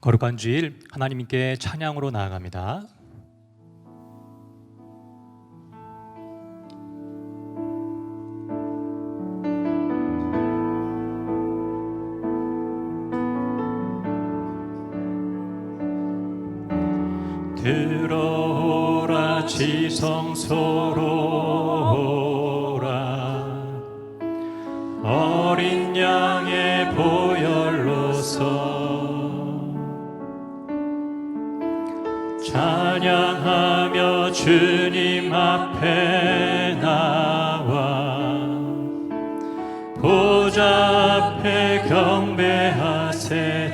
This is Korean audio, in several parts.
거룩한 주일 하나님께 찬양으로 나아갑니다. 들어오라 지성소로 오라 어린 양의 보혈로서 찬양하며 주님 앞에 나와 보좌 앞에 경배하세.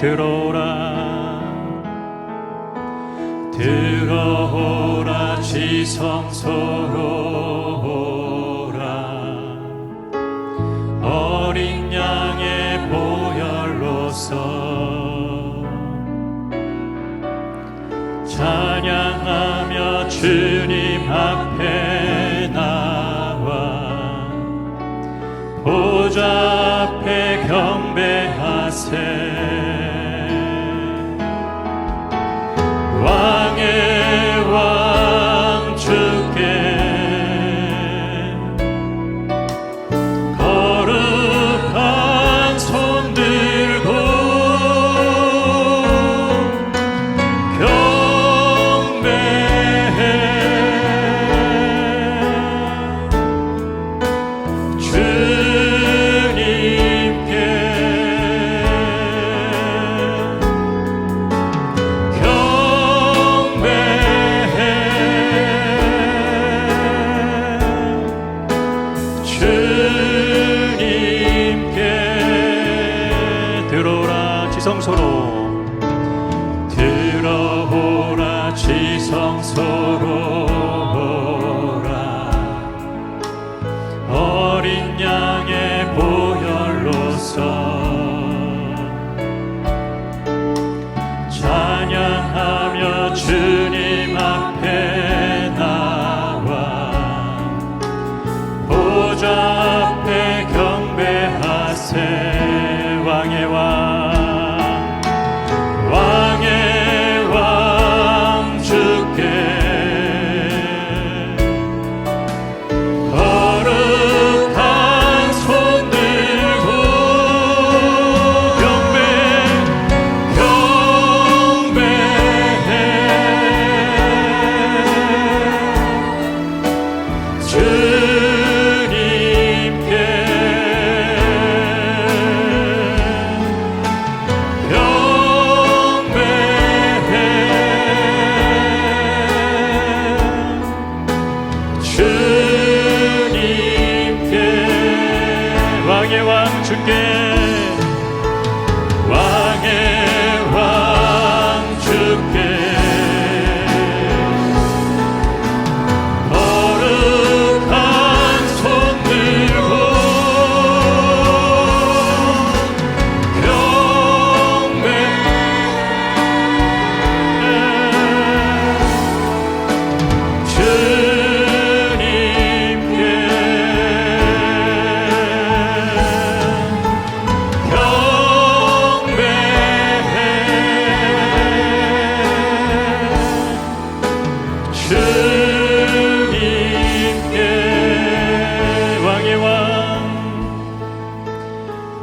들어오라 지성소로 오라 어린 양의 보혈로서 찬양하며 주님 앞에 나와 보좌 앞에 경배하세. 왕의 왕 주께 거룩한 손 들고 경배해. 들어오라 지성소로 오라 어린 양의 보혈로서 찬양하며 주님 앞에 나와 보좌 앞에 경배하세. 왕의 왕 주께 거룩한 손 들고 경배해. 주님께 왕의 왕 주께 왕의 왕 주께 거룩한 손 들고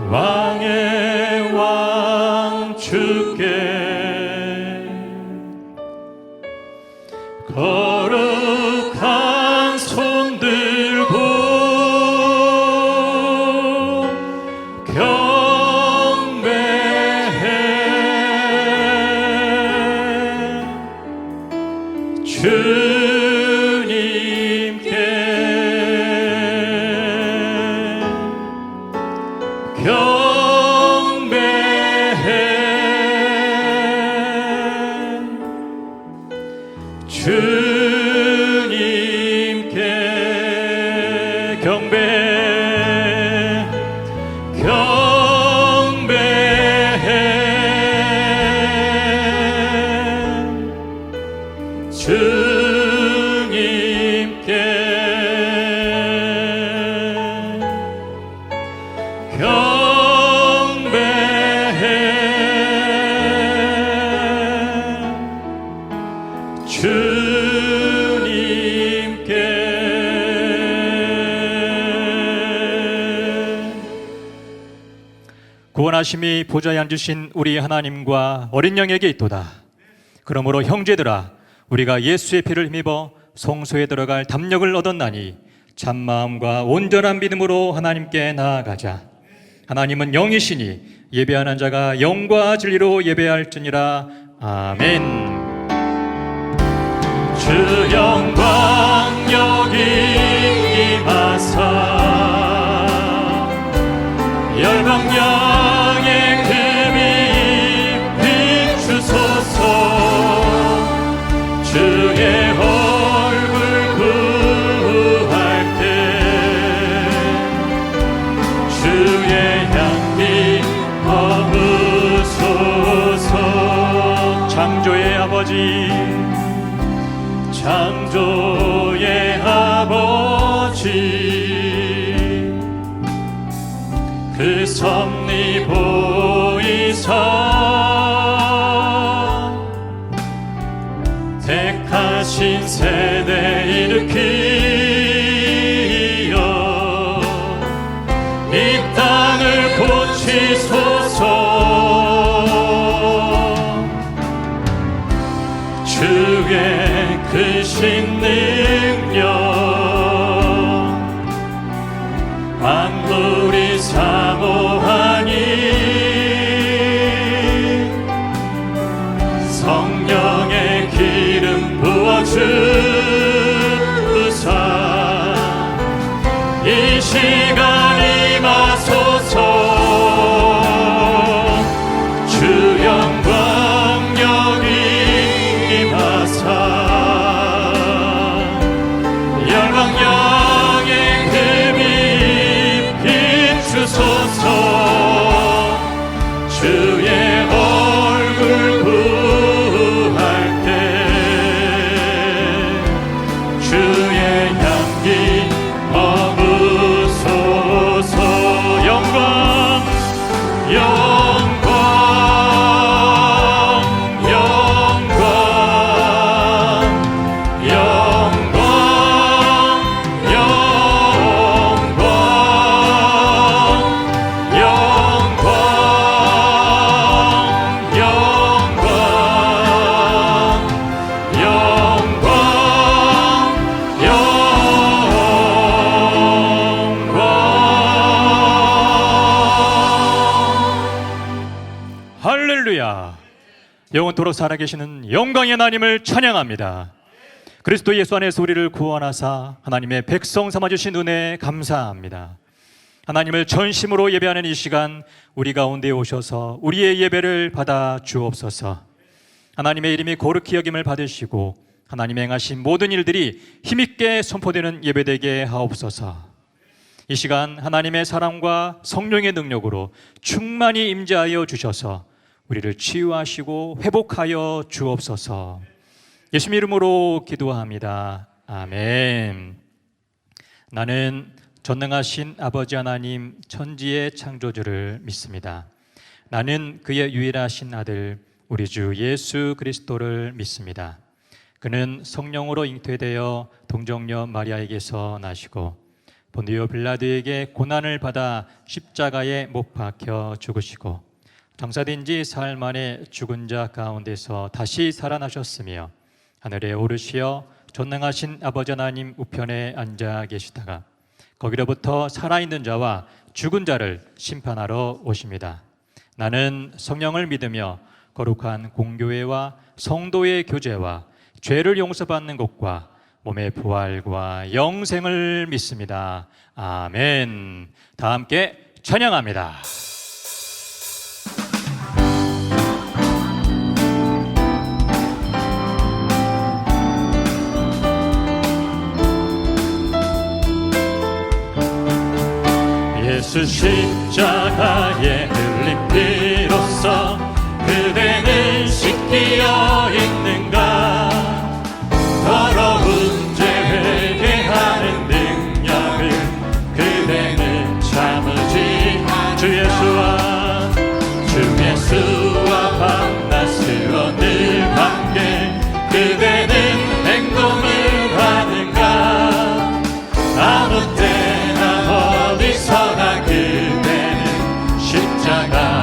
왕의 왕 주께 거룩한 손 들고 경배해. 주님께 경배해. 주님께 경배해. 주님께 경배해. 구원하심이 보좌에 앉으신 우리 하나님과 어린 양에게 있도다. 그러므로 형제들아, 우리가 예수의 피를 힘입어 성소에 들어갈 담력을 얻었나니 참마음과 온전한 믿음으로 하나님께 나아가자. 하나님은 영이시니 예배하는 자가 영과 진리로 예배할지니라. 아멘. 주 영광 여기 임하사 열방 양의 금이 비추소서. 주의 얼굴 구할 때 주의 향기 머무소서. 창조의 아버지, 창조의 아버지, 그 섭리 보이사 택하신 세대 일으키어 이 땅을 고치소서. 주의 크신 능력 만물이 사모하니 성령의 기름 부어주사 이 시간 임하소서. 주 영광 여기 임하사 열방 양의 금이 비추소서. 주의 얼굴 구할 때 주의 향기 머무소서. 영광 영광 영광 영광 영광 영광 할렐루야. 영원토록 살아계시는 영광의 하나님을 찬양합니다. 그리스도 예수 안에서 우리를 구원하사 하나님의 백성 삼아주신 은혜에 감사합니다. 하나님을 전심으로 예배하는 이 시간 우리 가운데 오셔서 우리의 예배를 받아 주옵소서. 하나님의 이름이 거룩히 여김을 받으시고 하나님의 행하신 모든 일들이 힘있게 선포되는 예배되게 하옵소서. 이 시간 하나님의 사랑과 성령의 능력으로 충만히 임재하여 주셔서 우리를 치유하시고 회복하여 주옵소서. 예수님 이름으로 기도합니다. 아멘. 나는 전능하신 아버지 하나님 천지의 창조주를 믿습니다. 나는 그의 유일하신 아들 우리 주 예수 그리스도를 믿습니다. 그는 성령으로 잉태되어 동정녀 마리아에게서 나시고 본디오 빌라도에게 고난을 받아 십자가에 못 박혀 죽으시고 장사된 지 사흘 만에 죽은 자 가운데서 다시 살아나셨으며 하늘에 오르시어 전능하신 아버지 하나님 우편에 앉아 계시다가 거기로부터 살아있는 자와 죽은 자를 심판하러 오십니다. 나는 성령을 믿으며 거룩한 공교회와 성도의 교제와 죄를 용서받는 것과 몸의 부활과 영생을 믿습니다. 아멘. 다 함께 찬양합니다. 예수 십자가에 흘린 피로써 그대는 씻기어 있는가. 더러운 죄 회개하는 능력을 그대는 참으지. 주 예수와 밤낮으로 늘 함께 그대는 행동을 하는가. 아무 때나 어디서나 그대는 십자가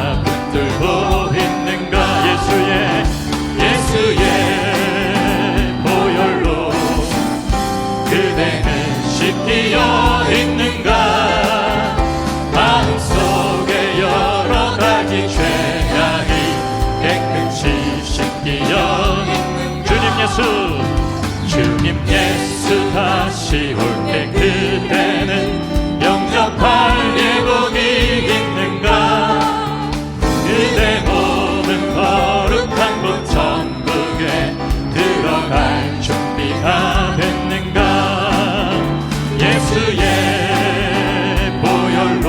예수 주님 예수 다시 올 때 그때는 영접할 예복이 있는가 그대 몸은 거룩한 곳 천국에 들어갈 준비가 됐는가 예수의 보혈로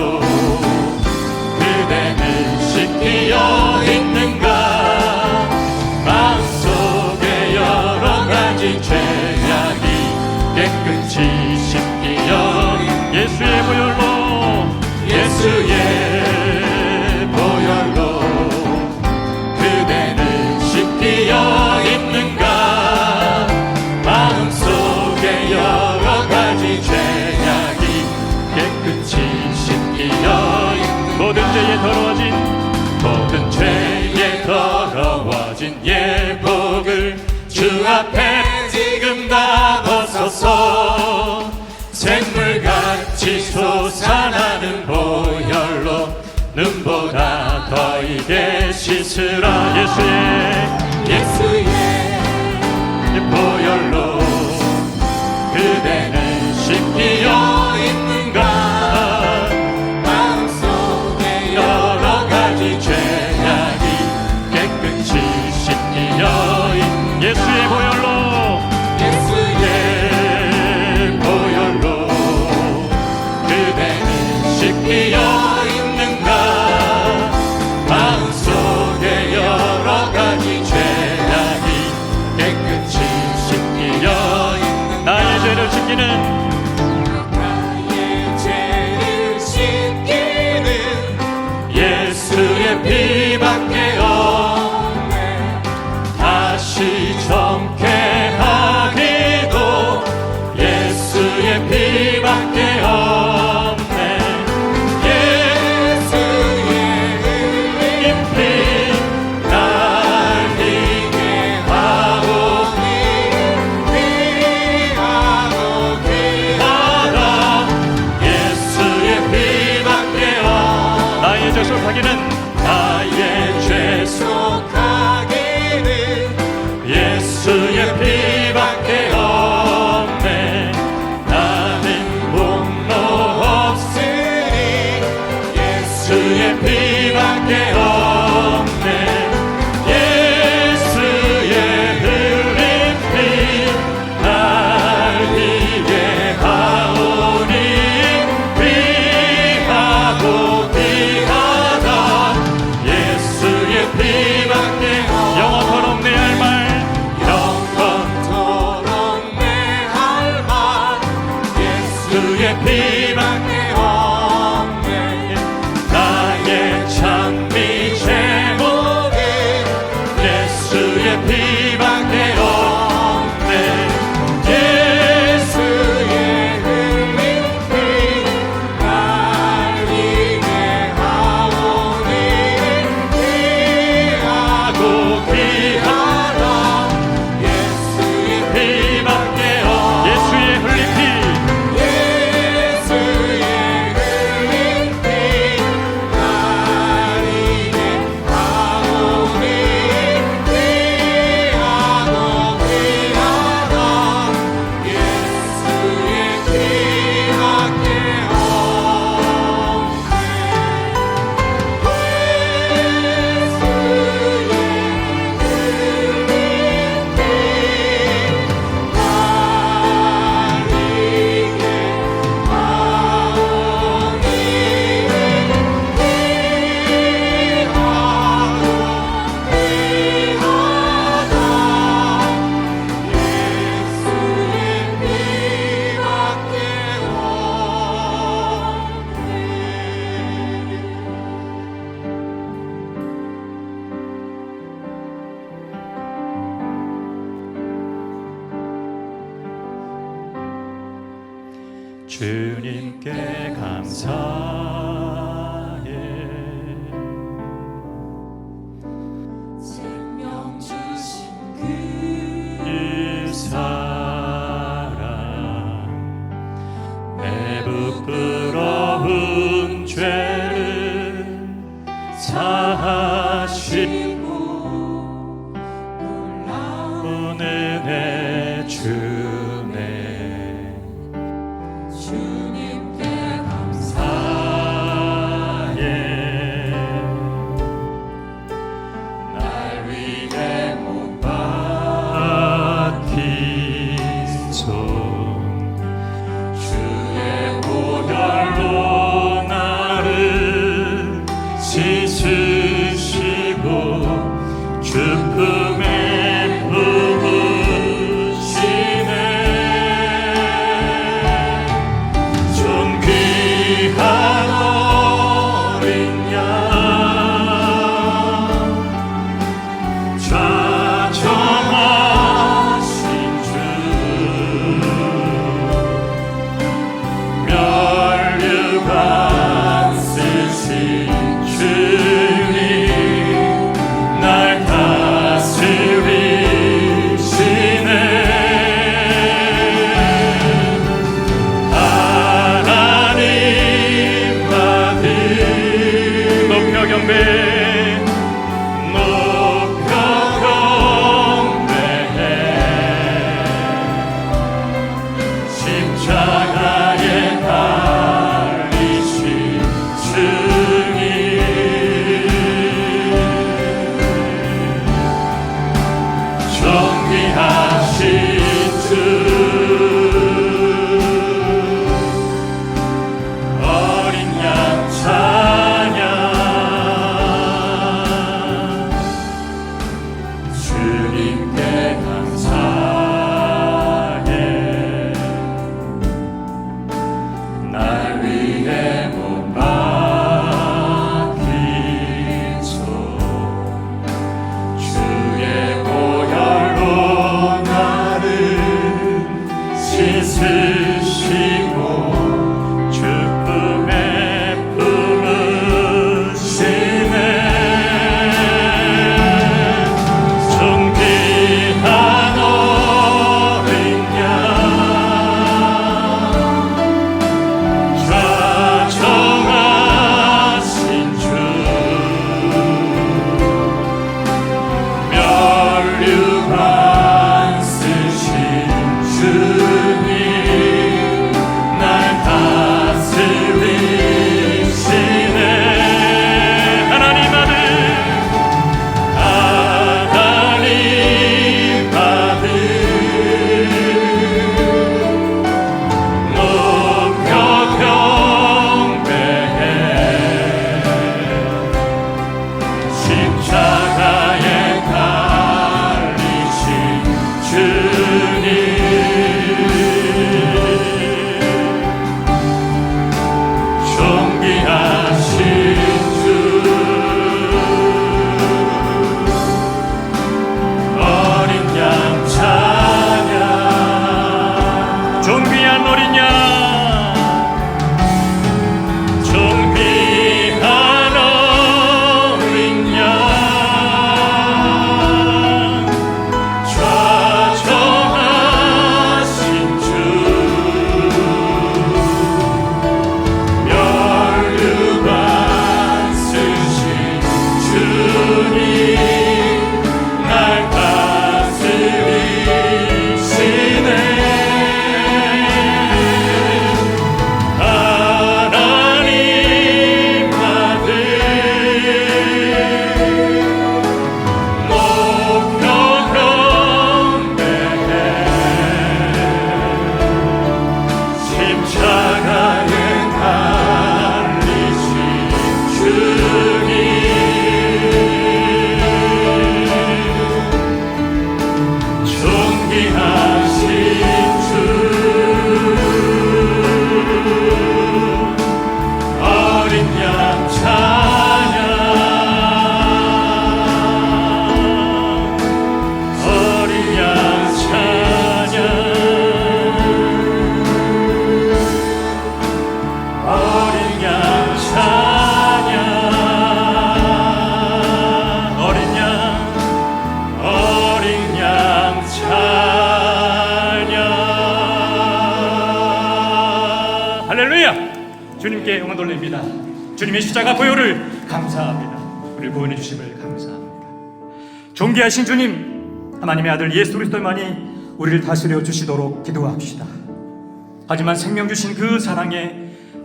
그대는 씻기어 있는가 마음속에 여러가지 죄악이 깨끗이 씻기어 예수의 보혈로 그대는 씻기어 있는가 마음속에 여러가지 죄악이 깨끗이 씻기어 모든 죄에 더러워진 예복을 주 앞에 지금 다 벗어서 샘물같이 솟아나는 보혈로 눈보다 더 이게 씻으라 예수의 보혈로 그대는 씻기어 있는가 마음속에 여러가지 죄악이 깨끗이 씻기어 예수의 보혈로 그대는 씻기어 있는가 마음속에 여러가지 죄악이 깨끗이 씻기어 있는가 나의 죄를 씻기는 예수의 피밖에 없네 다시 정케 하기도 예수의 피밖에 없네 예수의 흘린 피 날 이게 하오니 귀하고 귀하다 예수의 피밖에 없네 나의 죄 속하기는 예수의 피밖에 없네 나는 목록 없으니 예수의 피밖에 없네 예수의 흘린 피 날 이게 하오니 귀하고 귀하다 예수의 피밖에 영원토록 내 할 말 영원토록 내 할 말 예수의 피밖에 없네 나의 찬미 제목은 예수의 피밖에 없네 예수의 흘린 피 날 이게 하오니 귀하고 귀하다 예수의 피밖에 없네 예수의 흘린 피 예수의 흘린 피 날 이게 하오니 귀하고 귀하다 예수의 피밖에 주님께 감사해 생명 주신 그 사랑 내 부끄러운 죄를 사하시고 놀라운 은혜 주님 날 다스리시네. 하나님 아들 높여 경배 십자가에 달리신 주님 존귀하신 주 어린 양 찬양 주님께 감사해 날 위해 못 맡기소 주의 보혈로 나를 씻으시고 주품에 품으시네. 존귀한 어린 양 좌정하신 주 면류관 쓰신 주님 날 다스리시네. 하나님 아들 높여 경배해 십자가에 달리신 주님 존귀하신 주 어린 양 찬양 존귀한 어린 양 존귀한 어린 양 좌정하신 주 면류관 쓰신 주님 날 다스리시네. 하나님 아들 높여 경배해 십자가에 달리신 주님 존귀하신 주 어린 양 찬양 어린 양 찬양 어린 양 찬양 어린 양 찬양. 할렐루야. 주님께 영광 돌립니다. 주님의 십자가 보혈을 감사합니다. 우리를 구원해 주심을 감사합니다. 존귀하신 주님 하나님의 아들 예수 그리스도만이 우리를 다스려 주시도록 기도합시다. 하지만 생명 주신 그 사랑에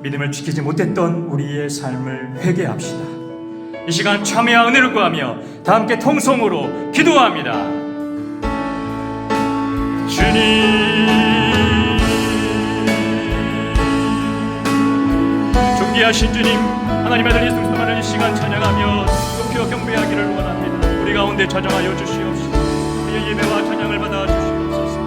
믿음을 지키지 못했던 우리의 삶을 회개합시다. 이 시간 참회와 은혜를 구하며 다 함께 통성으로 기도합니다. 주님 존귀하신 주님 하나님의 아들 예수 그리스도만을 이 시간 찬양하며 높여 경배하기를 원합니다. 우리 가운데 찾아와여 주시옵시고 우리의 예배와 찬양을 받아 주시옵소서.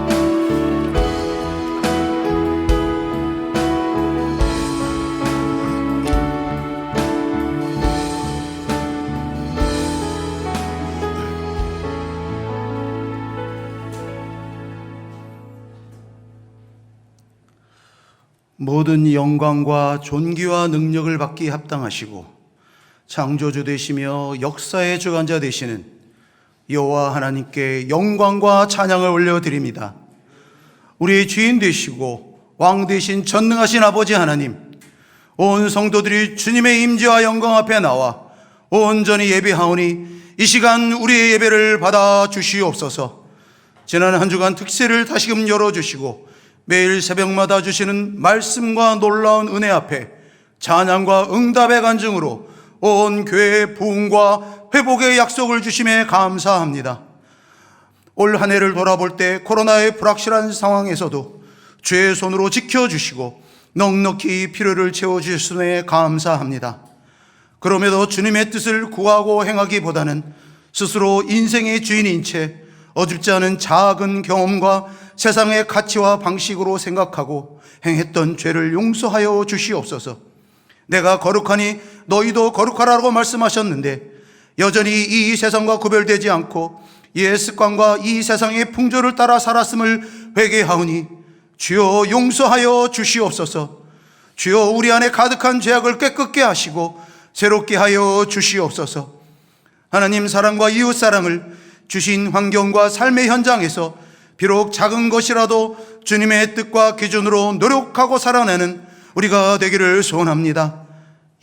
모든 영광과 존귀와 능력을 받기 합당하시고 창조주 되시며 역사의 주관자 되시는 여호와 하나님께 영광과 찬양을 올려드립니다. 우리의 주인 되시고 왕 되신 전능하신 아버지 하나님, 온 성도들이 주님의 임재와 영광 앞에 나와 온전히 예배하오니 이 시간 우리의 예배를 받아 주시옵소서. 지난 한 주간 특세를 다시금 열어주시고 매일 새벽마다 주시는 말씀과 놀라운 은혜 앞에 찬양과 응답의 간증으로 온 교회의 부흥과 회복의 약속을 주심에 감사합니다. 올 한 해를 돌아볼 때 코로나의 불확실한 상황에서도 주의 손으로 지켜주시고 넉넉히 필요를 채워주셨음에 감사합니다. 그럼에도 주님의 뜻을 구하고 행하기보다는 스스로 인생의 주인인 채 어줍지 않은 작은 경험과 세상의 가치와 방식으로 생각하고 행했던 죄를 용서하여 주시옵소서. 내가 거룩하니 너희도 거룩하라고 말씀하셨는데 여전히 이 세상과 구별되지 않고 옛 습관과 이 세상의 풍조를 따라 살았음을 회개하오니 주여 용서하여 주시옵소서. 주여 우리 안에 가득한 죄악을 깨끗게 하시고 새롭게 하여 주시옵소서. 하나님 사랑과 이웃 사랑을 주신 환경과 삶의 현장에서 비록 작은 것이라도 주님의 뜻과 기준으로 노력하고 살아내는 우리가 되기를 소원합니다.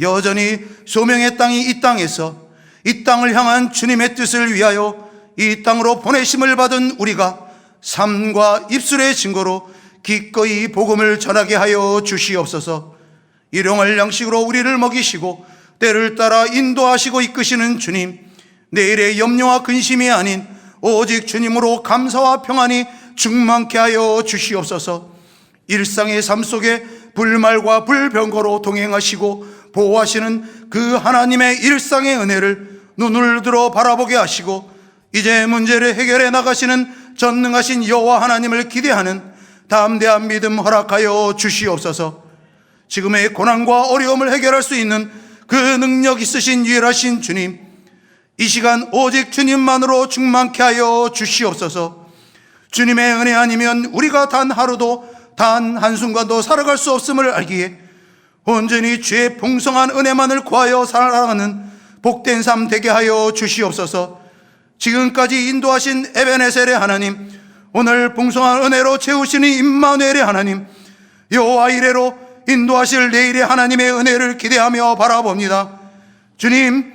여전히 소명의 땅이 이 땅에서 이 땅을 향한 주님의 뜻을 위하여 이 땅으로 보내심을 받은 우리가 삶과 입술의 증거로 기꺼이 복음을 전하게 하여 주시옵소서. 일용할 양식으로 우리를 먹이시고 때를 따라 인도하시고 이끄시는 주님, 내일의 염려와 근심이 아닌 오직 주님으로 감사와 평안이 충만케 하여 주시옵소서. 일상의 삶 속에 불말과 불병거로 동행하시고 보호하시는 그 하나님의 일상의 은혜를 눈을 들어 바라보게 하시고 이제 문제를 해결해 나가시는 전능하신 여호와 하나님을 기대하는 담대한 믿음 허락하여 주시옵소서. 지금의 고난과 어려움을 해결할 수 있는 그 능력 있으신 유일하신 주님, 이 시간 오직 주님만으로 충만케 하여 주시옵소서. 주님의 은혜 아니면 우리가 단 하루도 단 한순간도 살아갈 수 없음을 알기에 온전히 주의 풍성한 은혜만을 구하여 살아가는 복된 삶 되게 하여 주시옵소서. 지금까지 인도하신 에베네셀의 하나님, 오늘 풍성한 은혜로 채우시는 임마누엘의 하나님, 여호와 이레로 인도하실 내일의 하나님의 은혜를 기대하며 바라봅니다. 주님,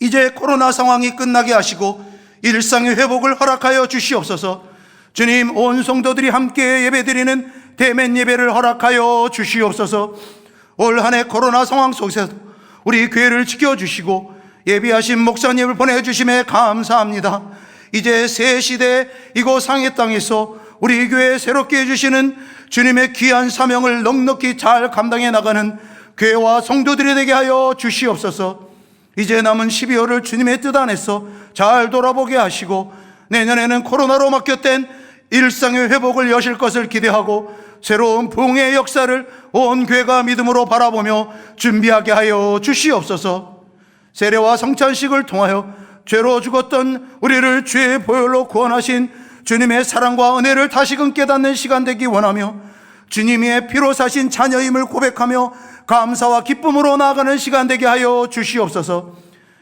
이제 코로나 상황이 끝나게 하시고 일상의 회복을 허락하여 주시옵소서. 주님, 온 성도들이 함께 예배드리는 대면 예배를 허락하여 주시옵소서. 올 한 해 코로나 상황 속에서 우리 교회를 지켜주시고 예비하신 목사님을 보내주심에 감사합니다. 이제 새 시대 이곳 상해 땅에서 우리 교회 새롭게 해주시는 주님의 귀한 사명을 넉넉히 잘 감당해 나가는 교회와 성도들이 되게 하여 주시옵소서. 이제 남은 12월을 주님의 뜻 안에서 잘 돌아보게 하시고 내년에는 코로나로 막혔던 일상의 회복을 여실 것을 기대하고 새로운 부흥의 역사를 온 교회가 믿음으로 바라보며 준비하게 하여 주시옵소서. 세례와 성찬식을 통하여 죄로 죽었던 우리를 죄의 보혈로 구원하신 주님의 사랑과 은혜를 다시금 깨닫는 시간 되기 원하며 주님의 피로 사신 자녀임을 고백하며 감사와 기쁨으로 나아가는 시간 되게 하여 주시옵소서.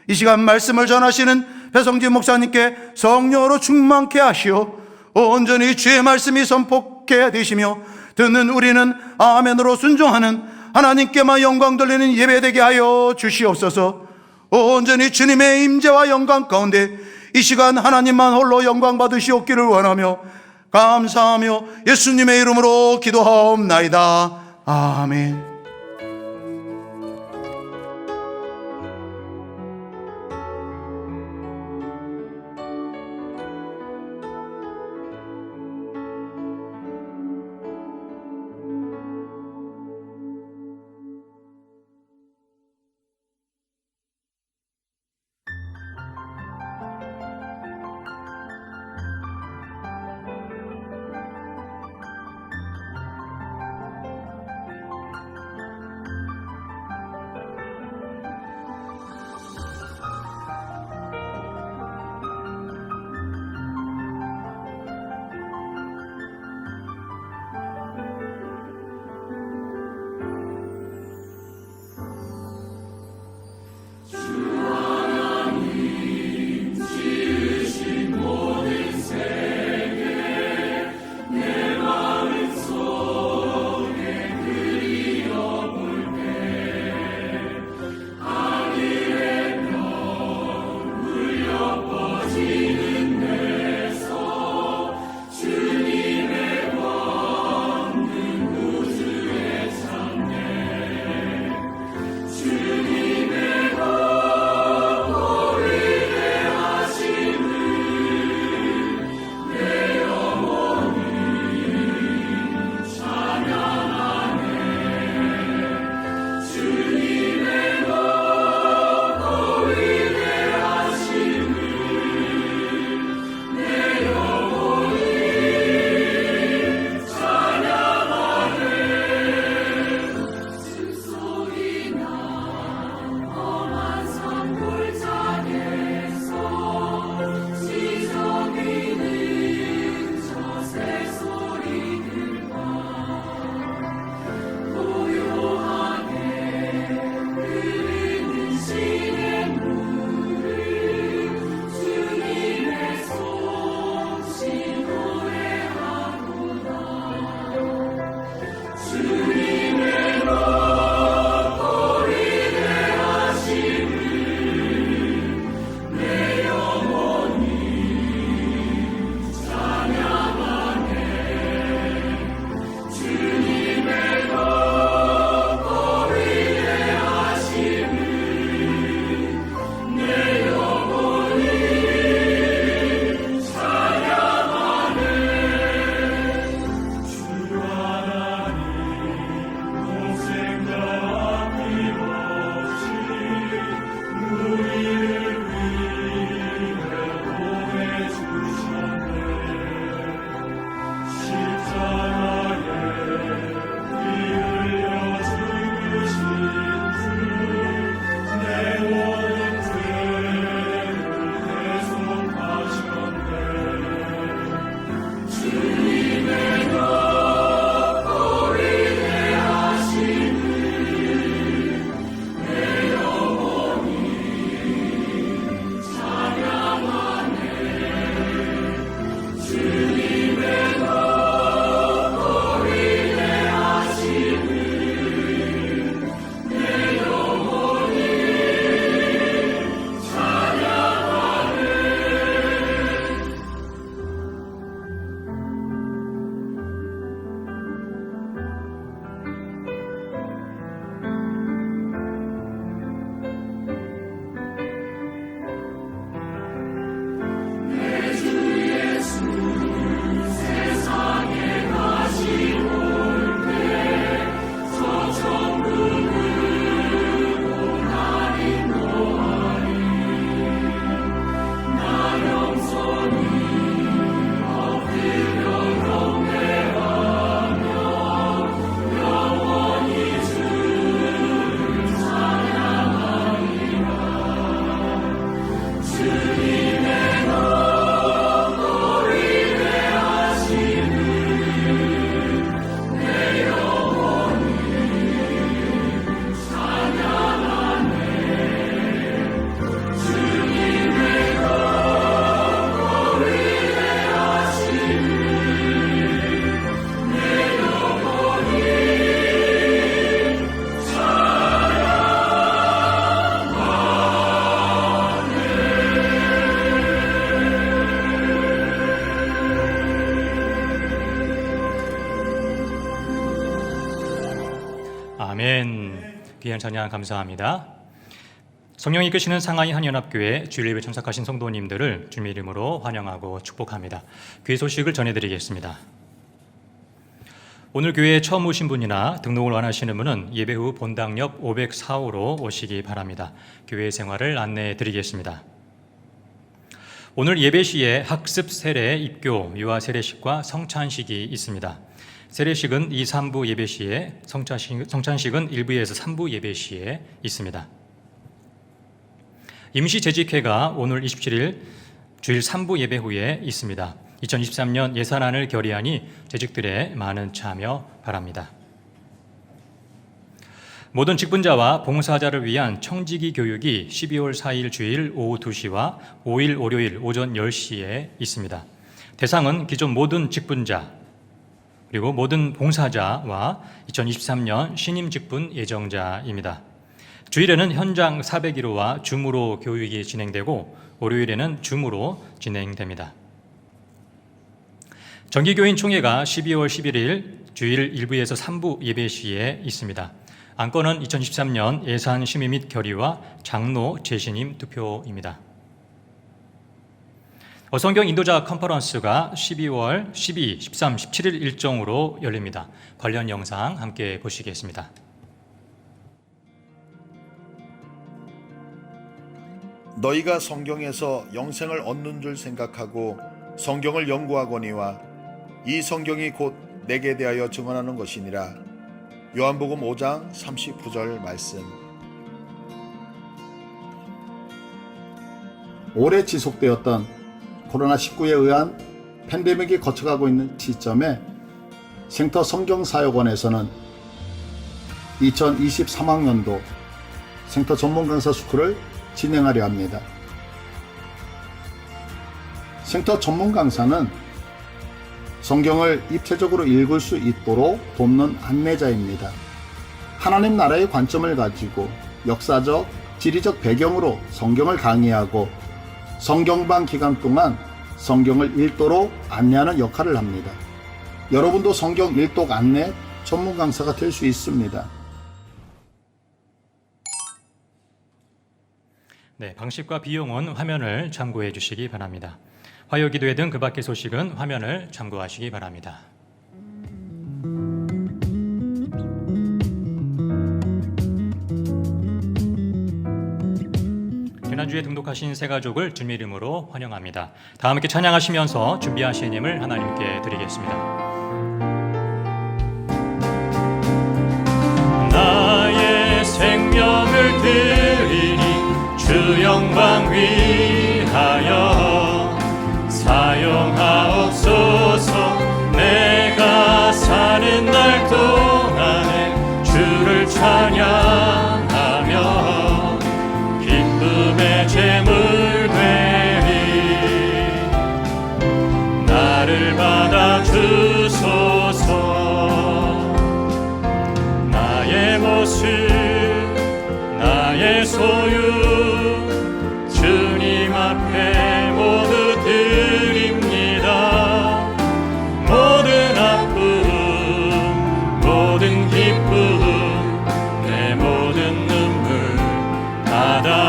이 시간 말씀을 전하시는 배성진 목사님께 성령으로 충만케 하시어 온전히 주의 말씀이 선포케 되시며 듣는 우리는 아멘으로 순종하는 하나님께만 영광 돌리는 예배 되게 하여 주시옵소서. 온전히 주님의 임재와 영광 가운데 이 시간 하나님만 홀로 영광 받으시옵기를 원하며 감사하며 예수님의 이름으로 기도하옵나이다. 아멘. 아멘. 귀한 찬양 감사합니다. 성령이 이끄시는 상하이 한연합교회 주일 예배 참석하신 성도님들을 주님의 이름으로 환영하고 축복합니다. 귀 소식을 전해드리겠습니다. 오늘 교회에 처음 오신 분이나 등록을 원하시는 분은 예배 후 본당역 504호로 오시기 바랍니다. 교회 생활을 안내해 드리겠습니다. 오늘 예배 시에 학습 세례, 입교, 유아 세례식과 성찬식이 있습니다. 세례식은 2, 3부 예배 시에, 성찬식은 1부에서 3부 예배 시에 있습니다. 임시 재직회가 오늘 27일 주일 3부 예배 후에 있습니다. 2023년 예산안을 결의하니 재직들의 많은 참여 바랍니다. 모든 직분자와 봉사자를 위한 청지기 교육이 12월 4일 주일 오후 2시와 5일 월요일 오전 10시에 있습니다. 대상은 기존 모든 직분자 그리고 모든 봉사자와 2023년 신임 직분 예정자입니다. 주일에는 현장 401호와 줌으로 교육이 진행되고 월요일에는 줌으로 진행됩니다. 정기교인 총회가 12월 11일 주일 1부에서 3부 예배 시에 있습니다. 안건은 2013년 예산 심의 및 결의와 장로 재신임 투표입니다. 어성경 인도자 컨퍼런스가 12월 12, 13, 17일 일정으로 열립니다. 관련 영상 함께 보시겠습니다. 너희가 성경에서 영생을 얻는 줄 생각하고 성경을 연구하거니와 이 성경이 곧 내게 대하여 증언하는 것이니라. 요한복음 5장 39절 말씀. 오래 지속되었던 코로나19에 의한 팬데믹이 거쳐가고 있는 시점에 생터 성경사역원에서는 2023학년도 생터 전문 강사 스쿨을 진행하려 합니다. 생터 전문 강사는 성경을 입체적으로 읽을 수 있도록 돕는 안내자입니다. 하나님 나라의 관점을 가지고 역사적, 지리적 배경으로 성경을 강의하고 성경방 기간 동안 성경을 읽도록 안내하는 역할을 합니다. 여러분도 성경 읽독 안내 전문 강사가 될 수 있습니다. 네, 방식과 비용은 화면을 참고해 주시기 바랍니다. 화요기도회 등 그 밖의 소식은 화면을 참고하시기 바랍니다. 지난주에 등록하신 새 가족을 주님의 이름으로 환영합니다. 다 함께 찬양하시면서 준비하신 예물 하나님께 드리겠습니다. 나의 생명을 드리니 주 영광 위하여 사용하옵소서. 내가 사는 날 동안에 주를 찬양하며 기쁨의 제물 되리. 나를 받아주소서. 나의 모습 나의 소유 주님 앞에 모두 드립니다. 모든 아픔 모든 기쁨 내 모든 눈물 받아주소서.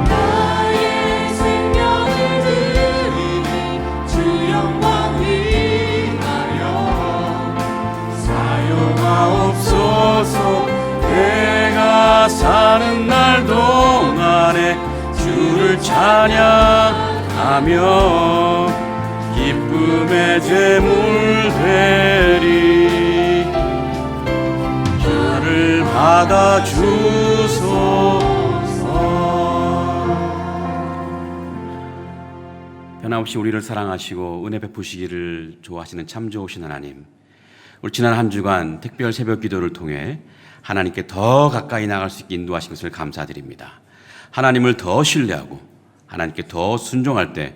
나의 생명을 드리니 주 영광 위하여 사용하옵소서. 내가 사는 날 동안에 주를 찬양하며 기쁨의 제물 되리. 나를 받아주소서. 변함없이 우리를 사랑하시고 은혜 베푸시기를 좋아하시는 참 좋으신 하나님, 우리 지난 한 주간 특별 새벽 기도를 통해 하나님께 더 가까이 나갈 수 있게 인도하신 것을 감사드립니다. 하나님을 더 신뢰하고 하나님께 더 순종할 때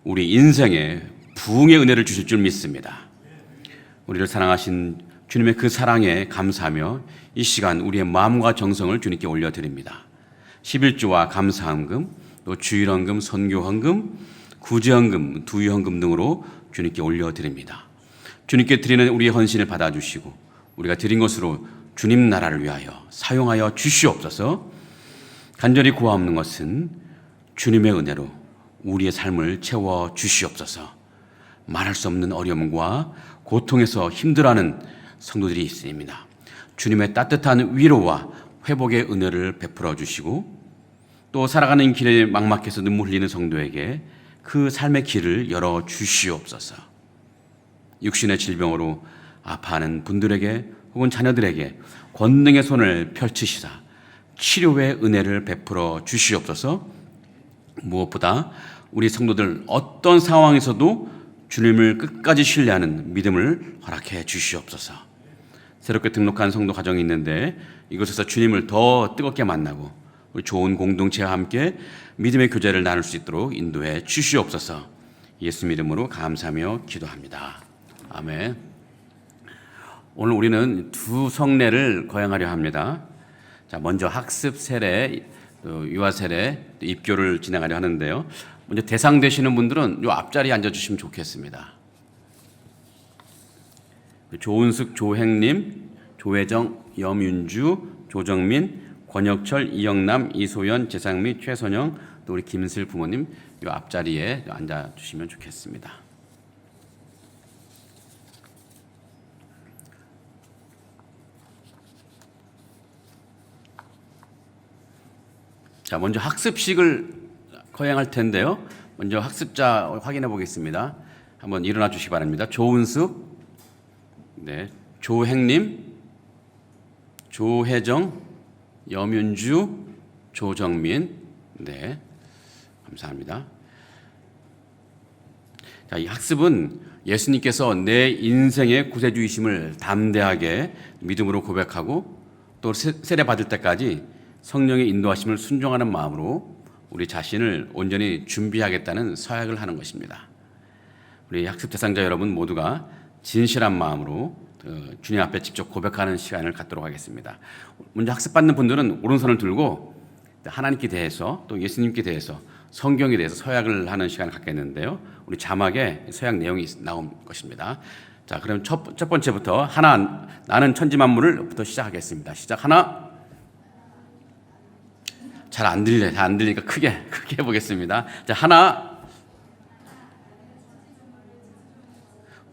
우리 인생에 부흥의 은혜를 주실 줄 믿습니다. 우리를 사랑하신 주님의 그 사랑에 감사하며 이 시간 우리의 마음과 정성을 주님께 올려드립니다. 11조와 감사헌금, 또 주일헌금, 선교헌금, 구제헌금, 두유헌금 등으로 주님께 올려드립니다. 주님께 드리는 우리의 헌신을 받아주시고 우리가 드린 것으로 주님 나라를 위하여 사용하여 주시옵소서. 간절히 구하옵는 것은 주님의 은혜로 우리의 삶을 채워 주시옵소서. 말할 수 없는 어려움과 고통에서 힘들어하는 성도들이 있습니다. 주님의 따뜻한 위로와 회복의 은혜를 베풀어 주시고 또 살아가는 길에 막막해서 눈물 흘리는 성도에게 그 삶의 길을 열어 주시옵소서. 육신의 질병으로 아파하는 분들에게 혹은 자녀들에게 권능의 손을 펼치시사 치료의 은혜를 베풀어 주시옵소서. 무엇보다 우리 성도들 어떤 상황에서도 주님을 끝까지 신뢰하는 믿음을 허락해 주시옵소서. 새롭게 등록한 성도 가정이 있는데 이곳에서 주님을 더 뜨겁게 만나고 우리 좋은 공동체와 함께 믿음의 교제를 나눌 수 있도록 인도해 주시옵소서. 예수 이름으로 감사하며 기도합니다. 아멘. 오늘 우리는 두 성례를 거행하려 합니다. 자, 먼저 학습 세례, 유아 세례, 입교를 진행하려 하는데요. 먼저 대상 되시는 분들은 이 앞자리에 앉아주시면 좋겠습니다. 조은숙 조행님, 조혜정, 염윤주, 조정민, 권혁철, 이영남, 이소연, 재상미, 최선영, 또 우리 김슬 부모님 이 앞자리에 앉아주시면 좋겠습니다. 자, 먼저 학습식을 거행할 텐데요. 먼저 학습자 확인해 보겠습니다. 한번 일어나 주시기 바랍니다. 조은숙, 네, 조행님, 조혜정, 염윤주, 조정민, 네, 감사합니다. 자, 이 학습은 예수님께서 내 인생의 구세주이심을 담대하게 믿음으로 고백하고 또 세례 받을 때까지 성령의 인도하심을 순종하는 마음으로 우리 자신을 온전히 준비하겠다는 서약을 하는 것입니다. 우리 학습 대상자 여러분 모두가 진실한 마음으로 주님 앞에 직접 고백하는 시간을 갖도록 하겠습니다. 먼저 학습받는 분들은 오른손을 들고 하나님께 대해서 또 예수님께 대해서 성경에 대해서 서약을 하는 시간을 갖겠는데요. 우리 자막에 서약 내용이 나온 것입니다. 자, 그럼 첫 번째부터 하나 나는 천지만물을부터 시작하겠습니다. 시작. 하나. 잘 안 들리니까 크게 해보겠습니다. 자, 하나.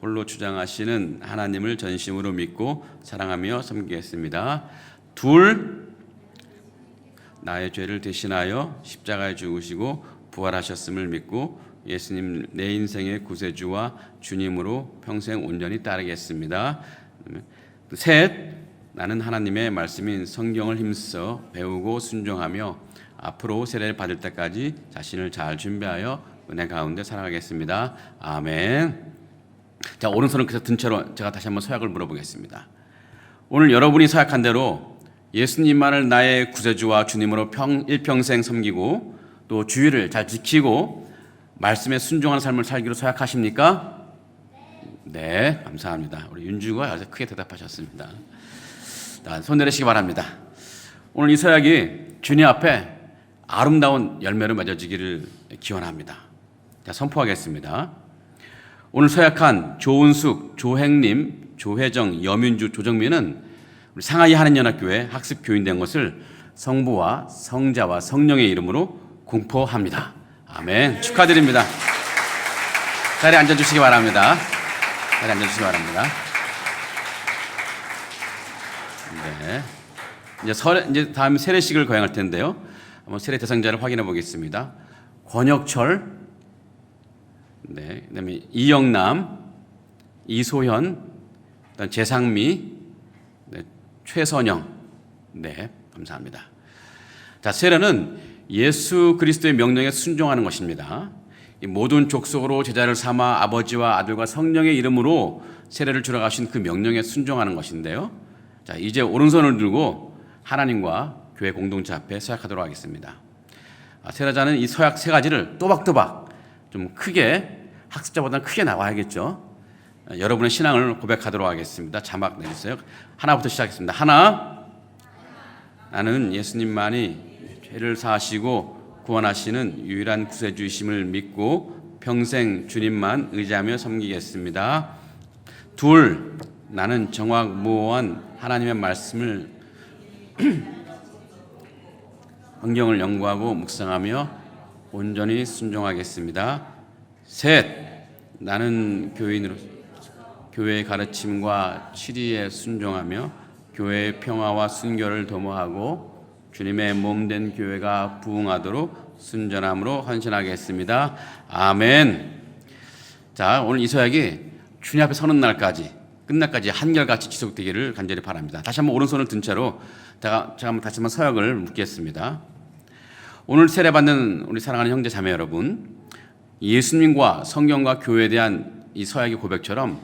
홀로 주장하시는 하나님을 전심으로 믿고 사랑하며 섬기겠습니다. 둘. 나의 죄를 대신하여 십자가에 죽으시고 부활하셨음을 믿고 예수님 내 인생의 구세주와 주님으로 평생 온전히 따르겠습니다. 셋. 나는 하나님의 말씀인 성경을 힘써 배우고 순종하며 앞으로 세례를 받을 때까지 자신을 잘 준비하여 은혜 가운데 살아가겠습니다. 아멘. 자, 오른손을 그래서 든 채로 제가 다시 한번 서약을 물어보겠습니다. 오늘 여러분이 서약한 대로 예수님만을 나의 구세주와 주님으로 일평생 섬기고 또 주의를 잘 지키고 말씀에 순종하는 삶을 살기로 서약하십니까? 네, 감사합니다. 우리 윤주가 아주 크게 대답하셨습니다. 자, 손 내리시기 바랍니다. 오늘 이 서약이 주님 앞에 아름다운 열매를 맺어지기를 기원합니다. 자, 선포하겠습니다. 오늘 서약한 조은숙, 조행님, 조혜정, 염윤주, 조정민은 우리 상하이 한인연합교회 학습 교인된 것을 성부와 성자와 성령의 이름으로 공포합니다. 아멘. 축하드립니다. 자리에 앉아주시기 바랍니다. 자리에 앉아주시기 바랍니다. 네. 이제 다음 세례식을 거행할 텐데요. 한번 세례 대상자를 확인해 보겠습니다. 권혁철, 네, 그다음에 이영남, 이소현, 그다음 재상미, 네, 최선영, 네, 감사합니다. 자, 세례는 예수 그리스도의 명령에 순종하는 것입니다. 이 모든 족속으로 제자를 삼아 아버지와 아들과 성령의 이름으로 세례를 주러 가신 그 명령에 순종하는 것인데요. 자, 이제 오른손을 들고 하나님과 교회 공동체 앞에 서약하도록 하겠습니다. 세례자는 이 서약 세 가지를 또박또박 좀 크게 학습자보다는 크게 나와야겠죠. 여러분의 신앙을 고백하도록 하겠습니다. 자막 내주세요. 하나부터 시작하겠습니다. 하나. 나는 예수님만이 죄를 사하시고 구원하시는 유일한 구세주이심을 믿고 평생 주님만 의지하며 섬기겠습니다. 둘, 나는 정확무오한 하나님의 말씀을 성경을 연구하고 묵상하며 온전히 순종하겠습니다. 셋, 나는 교인으로 교회의 가르침과 치리에 순종하며 교회의 평화와 순결을 도모하고 주님의 몸된 교회가 부흥하도록 순전함으로 헌신하겠습니다. 아멘. 자, 오늘 이 서약이 주님 앞에 서는 날까지 끝날까지 한결같이 지속되기를 간절히 바랍니다. 다시 한번 오른손을 든 채로 제가 다시 한번 서약을 묻겠습니다. 오늘 세례받는 우리 사랑하는 형제 자매 여러분, 예수님과 성경과 교회에 대한 이 서약의 고백처럼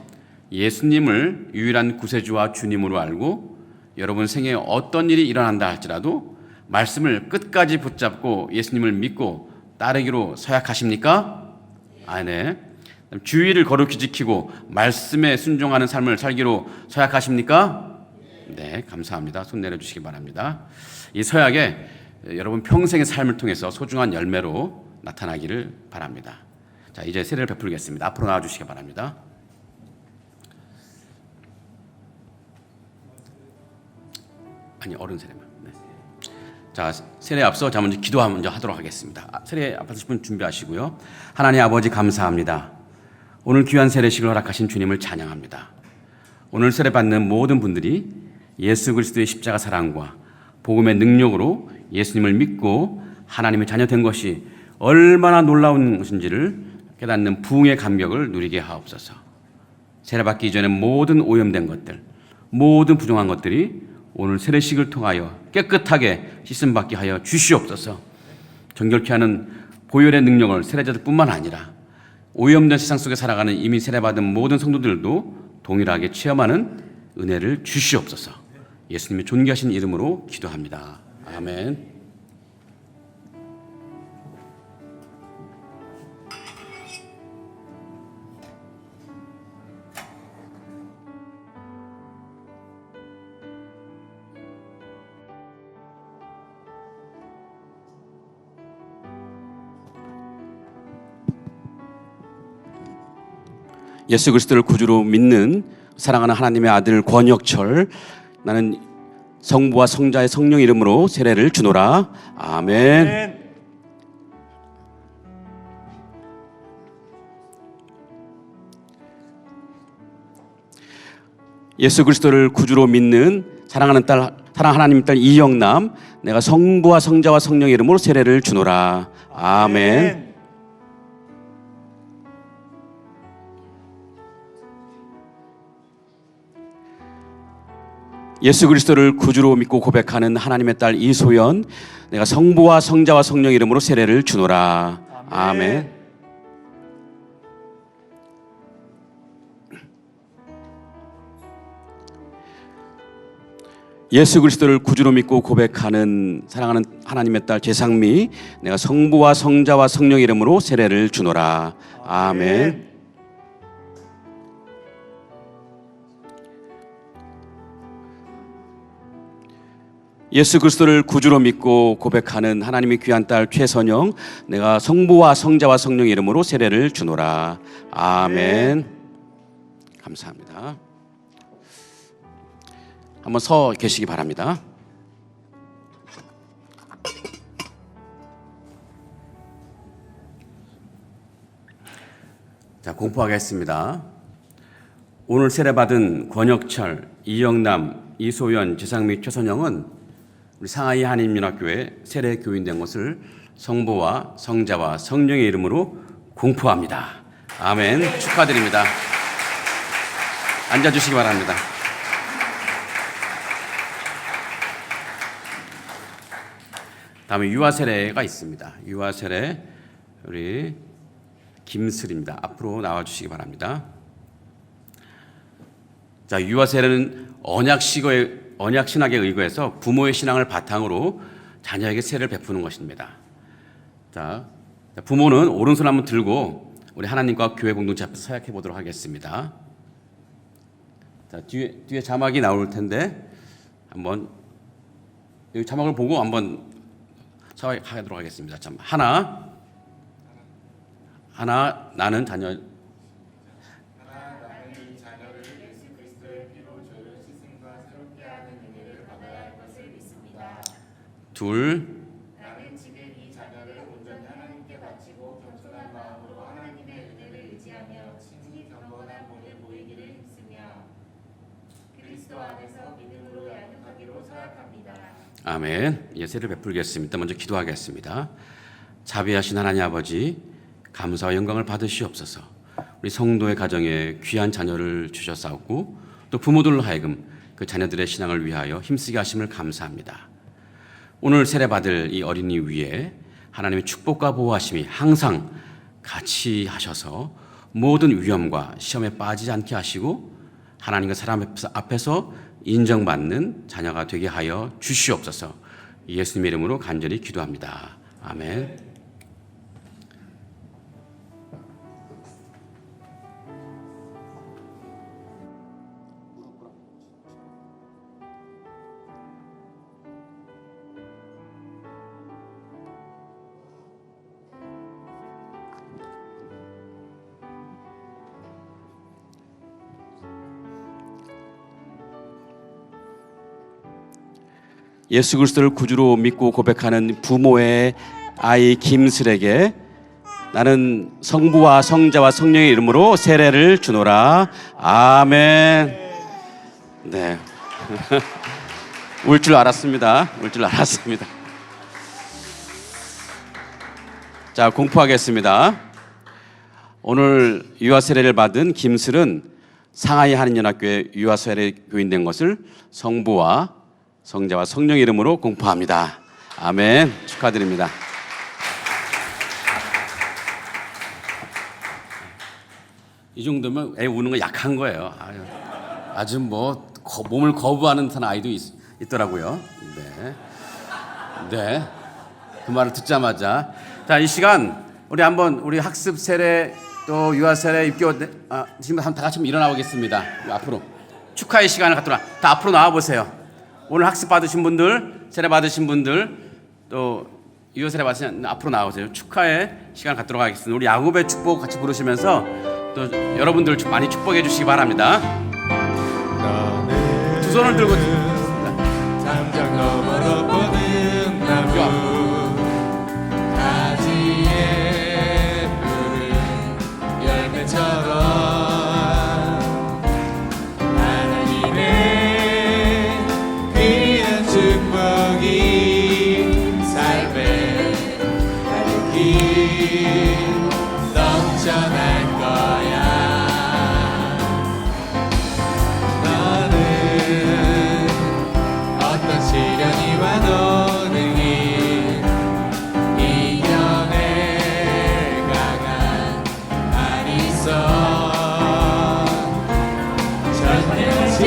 예수님을 유일한 구세주와 주님으로 알고 여러분 생애에 어떤 일이 일어난다 할지라도 말씀을 끝까지 붙잡고 예수님을 믿고 따르기로 서약하십니까? 네. 주의를 거룩히 지키고 말씀에 순종하는 삶을 살기로 서약하십니까? 네, 감사합니다. 손 내려주시기 바랍니다. 이 서약에 여러분 평생의 삶을 통해서 소중한 열매로 나타나기를 바랍니다. 자, 이제 세례를 베풀겠습니다. 앞으로 나와주시기 바랍니다. 아니, 어른 세례만. 네. 자, 세례 앞서 먼저 기도 먼저 하도록 하겠습니다. 세례 앞에서 분 준비하시고요. 하나님 아버지 감사합니다. 오늘 귀한 세례식을 허락하신 주님을 찬양합니다. 오늘 세례 받는 모든 분들이 예수 그리스도의 십자가 사랑과 복음의 능력으로 예수님을 믿고 하나님의 자녀 된 것이 얼마나 놀라운 것인지를 깨닫는 부흥의 감격을 누리게 하옵소서. 세례 받기 이전에 모든 오염된 것들, 모든 부정한 것들이 오늘 세례식을 통하여 깨끗하게 씻음받게 하여 주시옵소서. 정결케 하는 보혈의 능력을 세례자들뿐만 아니라 오염된 세상 속에 살아가는 이미 세례받은 모든 성도들도 동일하게 체험하는 은혜를 주시옵소서. 예수님의 존귀하신 이름으로 기도합니다. 아멘. 예수 그리스도를 구주로 믿는 사랑하는 하나님의 아들 권혁철, 나는 성부와 성자의 성령 이름으로 세례를 주노라. 아멘. 예수 그리스도를 구주로 믿는 사랑하는 하나님 딸 이영남, 내가 성부와 성자와 성령 이름으로 세례를 주노라. 아멘. 예수 그리스도를 구주로 믿고 고백하는 하나님의 딸 이소연, 내가 성부와 성자와 성령 이름으로 세례를 주노라. 아멘. 예수 그리스도를 구주로 믿고 고백하는 사랑하는 하나님의 딸 재상미, 내가 성부와 성자와 성령 이름으로 세례를 주노라. 아멘. 예수 그리스도를 구주로 믿고 고백하는 하나님의 귀한 딸 최선영, 내가 성부와 성자와 성령 이름으로 세례를 주노라. 아멘. 감사합니다. 한번 서 계시기 바랍니다. 자, 공포하겠습니다. 오늘 세례받은 권혁철, 이영남, 이소연, 지상미, 최선영은 우리 상하이 한인민학교에 세례 교인된 것을 성부와 성자와 성령의 이름으로 공포합니다. 아멘. 축하드립니다. 앉아주시기 바랍니다. 다음에 유아 세례가 있습니다. 유아 세례 우리 김슬입니다. 앞으로 나와주시기 바랍니다. 자, 유아 세례는 언약 신학에 의거해서 부모의 신앙을 바탕으로 자녀에게 세례를 베푸는 것입니다. 자, 부모는 오른손 한번 들고 우리 하나님과 교회 공동체 앞에서 서약해 보도록 하겠습니다. 자, 뒤에 자막이 나올 텐데 한번 여기 자막을 보고 한번 서약하도록 하겠습니다. 자, 하나, 나는 자녀 둘. 나는 지금 이 자녀를 온전히 하나님께 바치고 겸손한 마음으로 하나님의 은혜를 의지하며 친히 경건한 몸을 보이기를 힘쓰며 그리스도 안에서 믿음으로 양육하기로 서약합니다. 아멘. 예세를 베풀겠습니다. 먼저 기도하겠습니다. 자비하신 하나님 아버지, 감사와 영광을 받으시옵소서. 우리 성도의 가정에 귀한 자녀를 주셨사옵고 또 부모들로 하여금 그 자녀들의 신앙을 위하여 힘쓰게 하심을 감사합니다. 오늘 세례받을 이 어린이 위에 하나님의 축복과 보호하심이 항상 같이 하셔서 모든 위험과 시험에 빠지지 않게 하시고 하나님과 사람 앞에서 인정받는 자녀가 되게 하여 주시옵소서. 예수님의 이름으로 간절히 기도합니다. 아멘. 예수 그리스도를 구주로 믿고 고백하는 부모의 아이 김슬에게 나는 성부와 성자와 성령의 이름으로 세례를 주노라. 아멘. 네. 울 줄 알았습니다. 울 줄 알았습니다. 자, 공포하겠습니다. 오늘 유아 세례를 받은 김슬은 상하이 한인연합교회 유아 세례 교인 된 것을 성부와 성자와 성령 이름으로 공포합니다. 아멘. 축하드립니다. 이 정도면 애 우는 거 약한 거예요. 아주 뭐 몸을 거부하는 듯한 아이도 있더라고요. 네. 네. 그 말을 듣자마자 자, 이 시간 우리 한번 우리 학습 세례 또 유아 세례 입교 지금 다 같이 일어나보겠습니다. 앞으로 축하의 시간을 갖도록 다 앞으로 나와 보세요. 오늘 학습 받으신 분들, 세례 받으신 분들, 또 유아 세례 받으신 앞으로 나오세요. 축하의 시간 갖도록 하겠습니다. 우리 야곱의 축복 같이 부르시면서 또 여러분들 많이 축복해 주시기 바랍니다. 두 손을 들고 담장 너머로 뻗은 나무 가지에 푸른 열매처럼 하나님의 귀한 축복이 삶에 가득히 넘쳐날 거야. 너는 어떤 시련이 와도 능히 이겨낼 강한 안 있어. 전능하신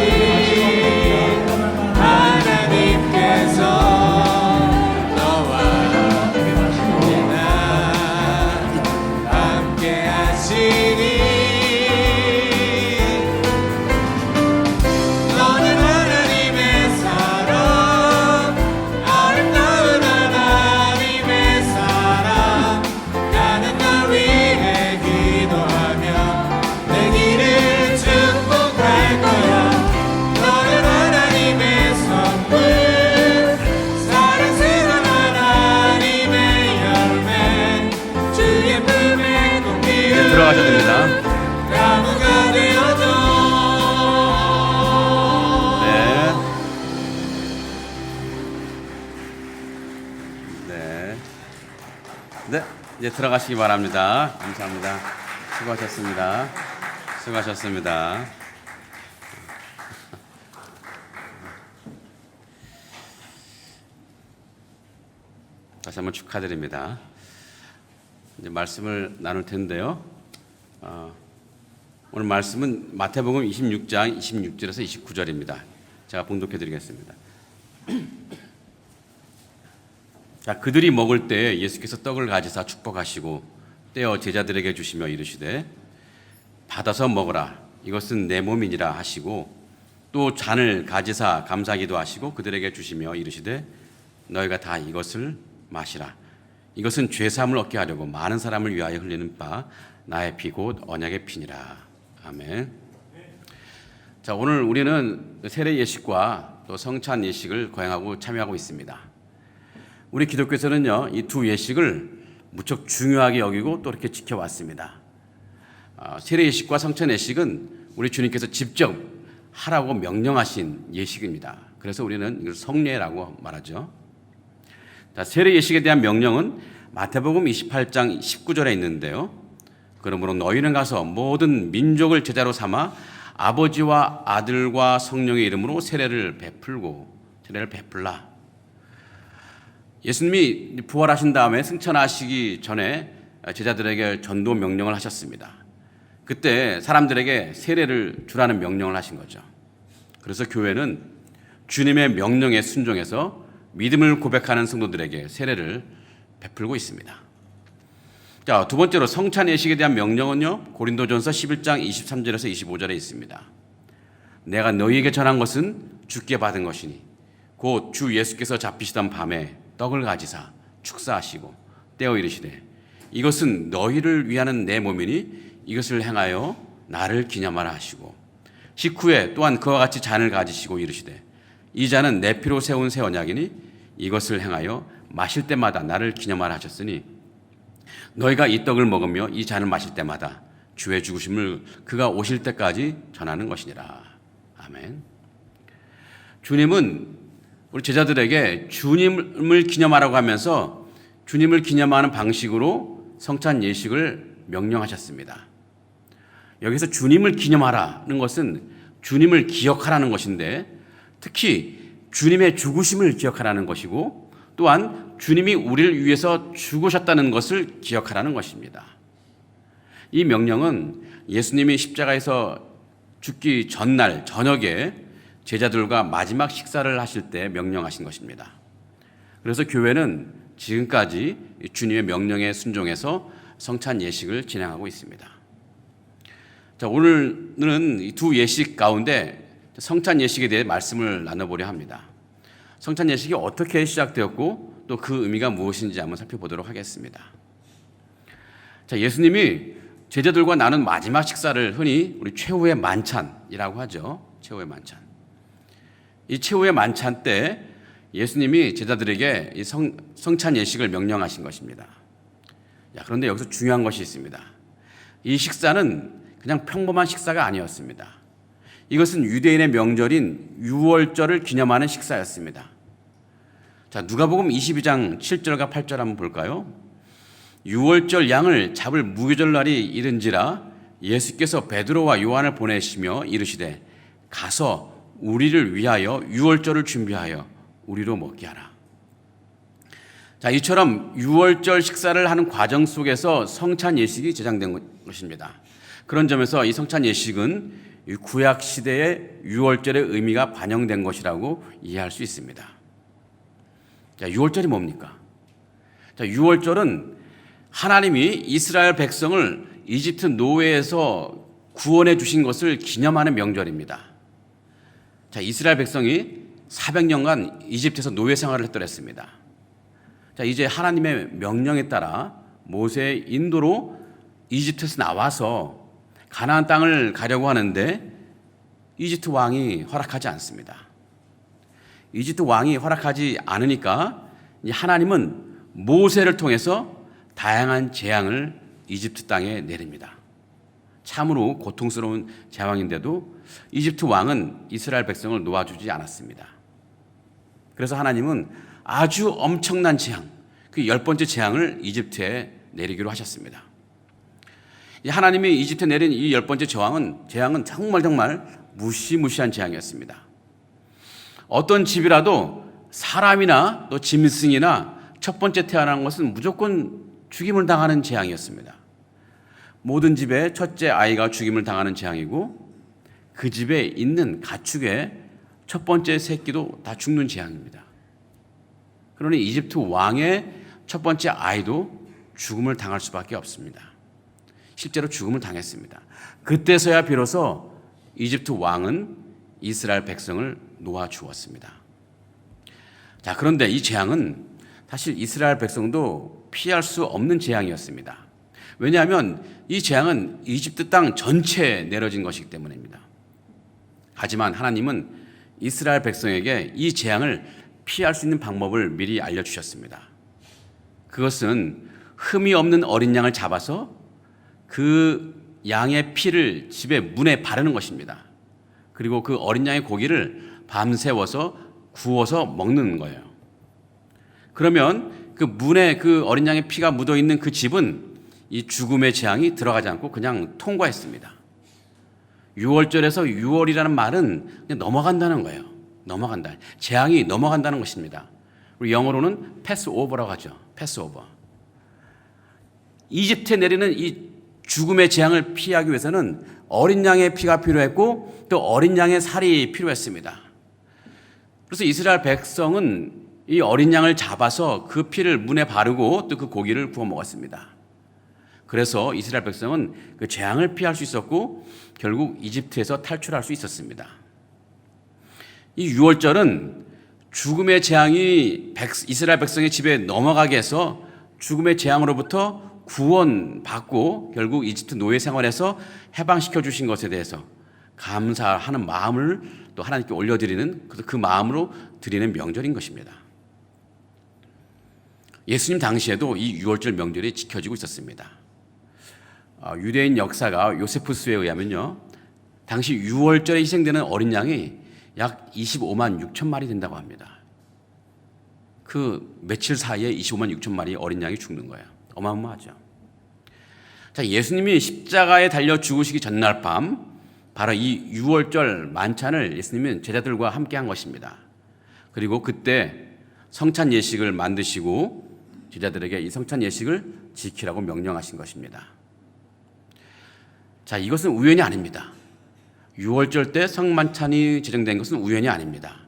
하나님께서 너와 나 함께 하시니 너는 하나님의 사랑, 아름다운 하나님의 사랑. 나는 널 위해 기도하며 내 길을 축복할 거야. 너는 하나님의 선물, 사랑스러운 하나님의 열매, 주의 품에 꼭 들어가셔야 됩니다. 나무가 되어줘. 네. 네. 네. 이제 들어가시기 바랍니다. 감사합니다. 수고하셨습니다. 수고하셨습니다. 다시 한번 축하드립니다. 이제 말씀을 나눌 텐데요. 오늘 말씀은 마태복음 26장 26절에서 29절입니다. 제가 봉독해 드리겠습니다. 자, 그들이 먹을 때 예수께서 떡을 가지사 축복하시고 떼어 제자들에게 주시며 이르시되 받아서 먹으라 이것은 내 몸이니라 하시고 또 잔을 가지사 감사기도 하시고 그들에게 주시며 이르시되 너희가 다 이것을 마시라 이것은 죄 사함을 얻게 하려고 많은 사람을 위하여 흘리는 바 나의 피 곧 언약의 피니라. 아멘. 자, 오늘 우리는 세례 예식과 또 성찬 예식을 거행하고 참여하고 있습니다. 우리 기독교에서는요, 이 두 예식을 무척 중요하게 여기고 또 이렇게 지켜왔습니다. 세례 예식과 성찬 예식은 우리 주님께서 직접 하라고 명령하신 예식입니다. 그래서 우리는 이걸 성례라고 말하죠. 자, 세례 예식에 대한 명령은 마태복음 28장 19절에 있는데요. 그러므로 너희는 가서 모든 민족을 제자로 삼아 아버지와 아들과 성령의 이름으로 세례를 베풀라. 예수님이 부활하신 다음에 승천하시기 전에 제자들에게 전도 명령을 하셨습니다. 그때 사람들에게 세례를 주라는 명령을 하신 거죠. 그래서 교회는 주님의 명령에 순종해서 믿음을 고백하는 성도들에게 세례를 베풀고 있습니다. 자, 두 번째로 성찬 예식에 대한 명령은요, 고린도전서 11장 23절에서 25절에 있습니다. 내가 너희에게 전한 것은 주께 받은 것이니 곧 주 예수께서 잡히시던 밤에 떡을 가지사 축사하시고 떼어 이르시되 이것은 너희를 위하는 내 몸이니 이것을 행하여 나를 기념하라 하시고 식후에 또한 그와 같이 잔을 가지시고 이르시되 이 잔은 내 피로 세운 새 언약이니 이것을 행하여 마실 때마다 나를 기념하라 하셨으니 너희가 이 떡을 먹으며 이 잔을 마실 때마다 주의 죽으심을 그가 오실 때까지 전하는 것이니라. 아멘. 주님은 우리 제자들에게 주님을 기념하라고 하면서 주님을 기념하는 방식으로 성찬 예식을 명령하셨습니다. 여기서 주님을 기념하라는 것은 주님을 기억하라는 것인데 특히 주님의 죽으심을 기억하라는 것이고 또한 주님이 우리를 위해서 죽으셨다는 것을 기억하라는 것입니다. 이 명령은 예수님이 십자가에서 죽기 전날 저녁에 제자들과 마지막 식사를 하실 때 명령하신 것입니다. 그래서 교회는 지금까지 주님의 명령에 순종해서 성찬 예식을 진행하고 있습니다. 자, 오늘은 이 두 예식 가운데 성찬 예식에 대해 말씀을 나눠보려 합니다. 성찬 예식이 어떻게 시작되었고 또 그 의미가 무엇인지 한번 살펴보도록 하겠습니다. 자, 예수님이 제자들과 나눈 마지막 식사를 흔히 우리 최후의 만찬이라고 하죠. 최후의 만찬. 이 최후의 만찬 때 예수님이 제자들에게 이 성찬 예식을 명령하신 것입니다. 그런데 여기서 중요한 것이 있습니다. 이 식사는 그냥 평범한 식사가 아니었습니다. 이것은 유대인의 명절인 유월절을 기념하는 식사였습니다. 자, 누가복음 22장 7절과 8절 한번 볼까요? 유월절 양을 잡을 무교절날이 이른지라 예수께서 베드로와 요한을 보내시며 이르시되 가서 우리를 위하여 유월절을 준비하여 우리로 먹게 하라. 자, 이처럼 유월절 식사를 하는 과정 속에서 성찬 예식이 제정된 것입니다. 그런 점에서 이 성찬 예식은 구약 시대의 유월절의 의미가 반영된 것이라고 이해할 수 있습니다. 자, 유월절이 뭡니까? 자, 유월절은 하나님이 이스라엘 백성을 이집트 노예에서 구원해 주신 것을 기념하는 명절입니다. 자, 이스라엘 백성이 400년간 이집트에서 노예 생활을 했더랬습니다. 자, 이제 하나님의 명령에 따라 모세의 인도로 이집트에서 나와서 가나안 땅을 가려고 하는데 이집트 왕이 허락하지 않습니다. 이집트 왕이 허락하지 않으니까 하나님은 모세를 통해서 다양한 재앙을 이집트 땅에 내립니다. 참으로 고통스러운 재앙인데도 이집트 왕은 이스라엘 백성을 놓아주지 않았습니다. 그래서 하나님은 아주 엄청난 재앙, 그 10번째 재앙을 이집트에 내리기로 하셨습니다. 하나님이 이집트에 내린 이 10번째 재앙은 정말 무시무시한 재앙이었습니다. 어떤 집이라도 사람이나 또 짐승이나 첫 번째 태어난 것은 무조건 죽임을 당하는 재앙이었습니다. 모든 집의 첫째 아이가 죽임을 당하는 재앙이고 그 집에 있는 가축의 첫 번째 새끼도 다 죽는 재앙입니다. 그러니 이집트 왕의 첫 번째 아이도 죽음을 당할 수밖에 없습니다. 실제로 죽음을 당했습니다. 그때서야 비로소 이집트 왕은 이스라엘 백성을 놓아주었습니다. 자, 그런데 이 재앙은 사실 이스라엘 백성도 피할 수 없는 재앙이었습니다. 왜냐하면 이 재앙은 이집트 땅 전체에 내려진 것이기 때문입니다. 하지만 하나님은 이스라엘 백성에게 이 재앙을 피할 수 있는 방법을 미리 알려주셨습니다. 그것은 흠이 없는 어린 양을 잡아서 그 양의 피를 집에 문에 바르는 것입니다. 그리고 그 어린 양의 고기를 밤새워서 구워서 먹는 거예요. 그러면 그 문에 그 어린 양의 피가 묻어 있는 그 집은 이 죽음의 재앙이 들어가지 않고 그냥 통과했습니다. 6월절에서 6월이라는 말은 그냥 넘어간다는 거예요. 넘어간다. 재앙이 넘어간다는 것입니다. 우리 영어로는 패스오버라고 하죠. 패스오버. 이집트에 내리는 이 죽음의 재앙을 피하기 위해서는 어린 양의 피가 필요했고 또 어린 양의 살이 필요했습니다. 그래서 이스라엘 백성은 이 어린 양을 잡아서 그 피를 문에 바르고 또 그 고기를 구워 먹었습니다. 그래서 이스라엘 백성은 그 재앙을 피할 수 있었고 결국 이집트에서 탈출할 수 있었습니다. 이 6월절은 죽음의 재앙이 이스라엘 백성의 집에 넘어가게 해서 죽음의 재앙으로부터 구원받고 결국 이집트 노예 생활에서 해방시켜 주신 것에 대해서 감사하는 마음을 또 하나님께 올려드리는 그 마음으로 드리는 명절인 것입니다. 예수님 당시에도 이 6월절 명절이 지켜지고 있었습니다. 유대인 역사가 요세푸스에 의하면요, 당시 6월절에 희생되는 어린 양이 약 25만 6천 마리 된다고 합니다. 그 며칠 사이에 25만 6천 마리 어린 양이 죽는 거예요. 어마어마하죠. 자, 예수님이 십자가에 달려 죽으시기 전날 밤 바로 이 6월절 만찬을 예수님은 제자들과 함께 한 것입니다. 그리고 그때 성찬 예식을 만드시고 제자들에게 이 성찬 예식을 지키라고 명령하신 것입니다. 자, 이것은 우연이 아닙니다. 6월절 때 성만찬이 제정된 것은 우연이 아닙니다.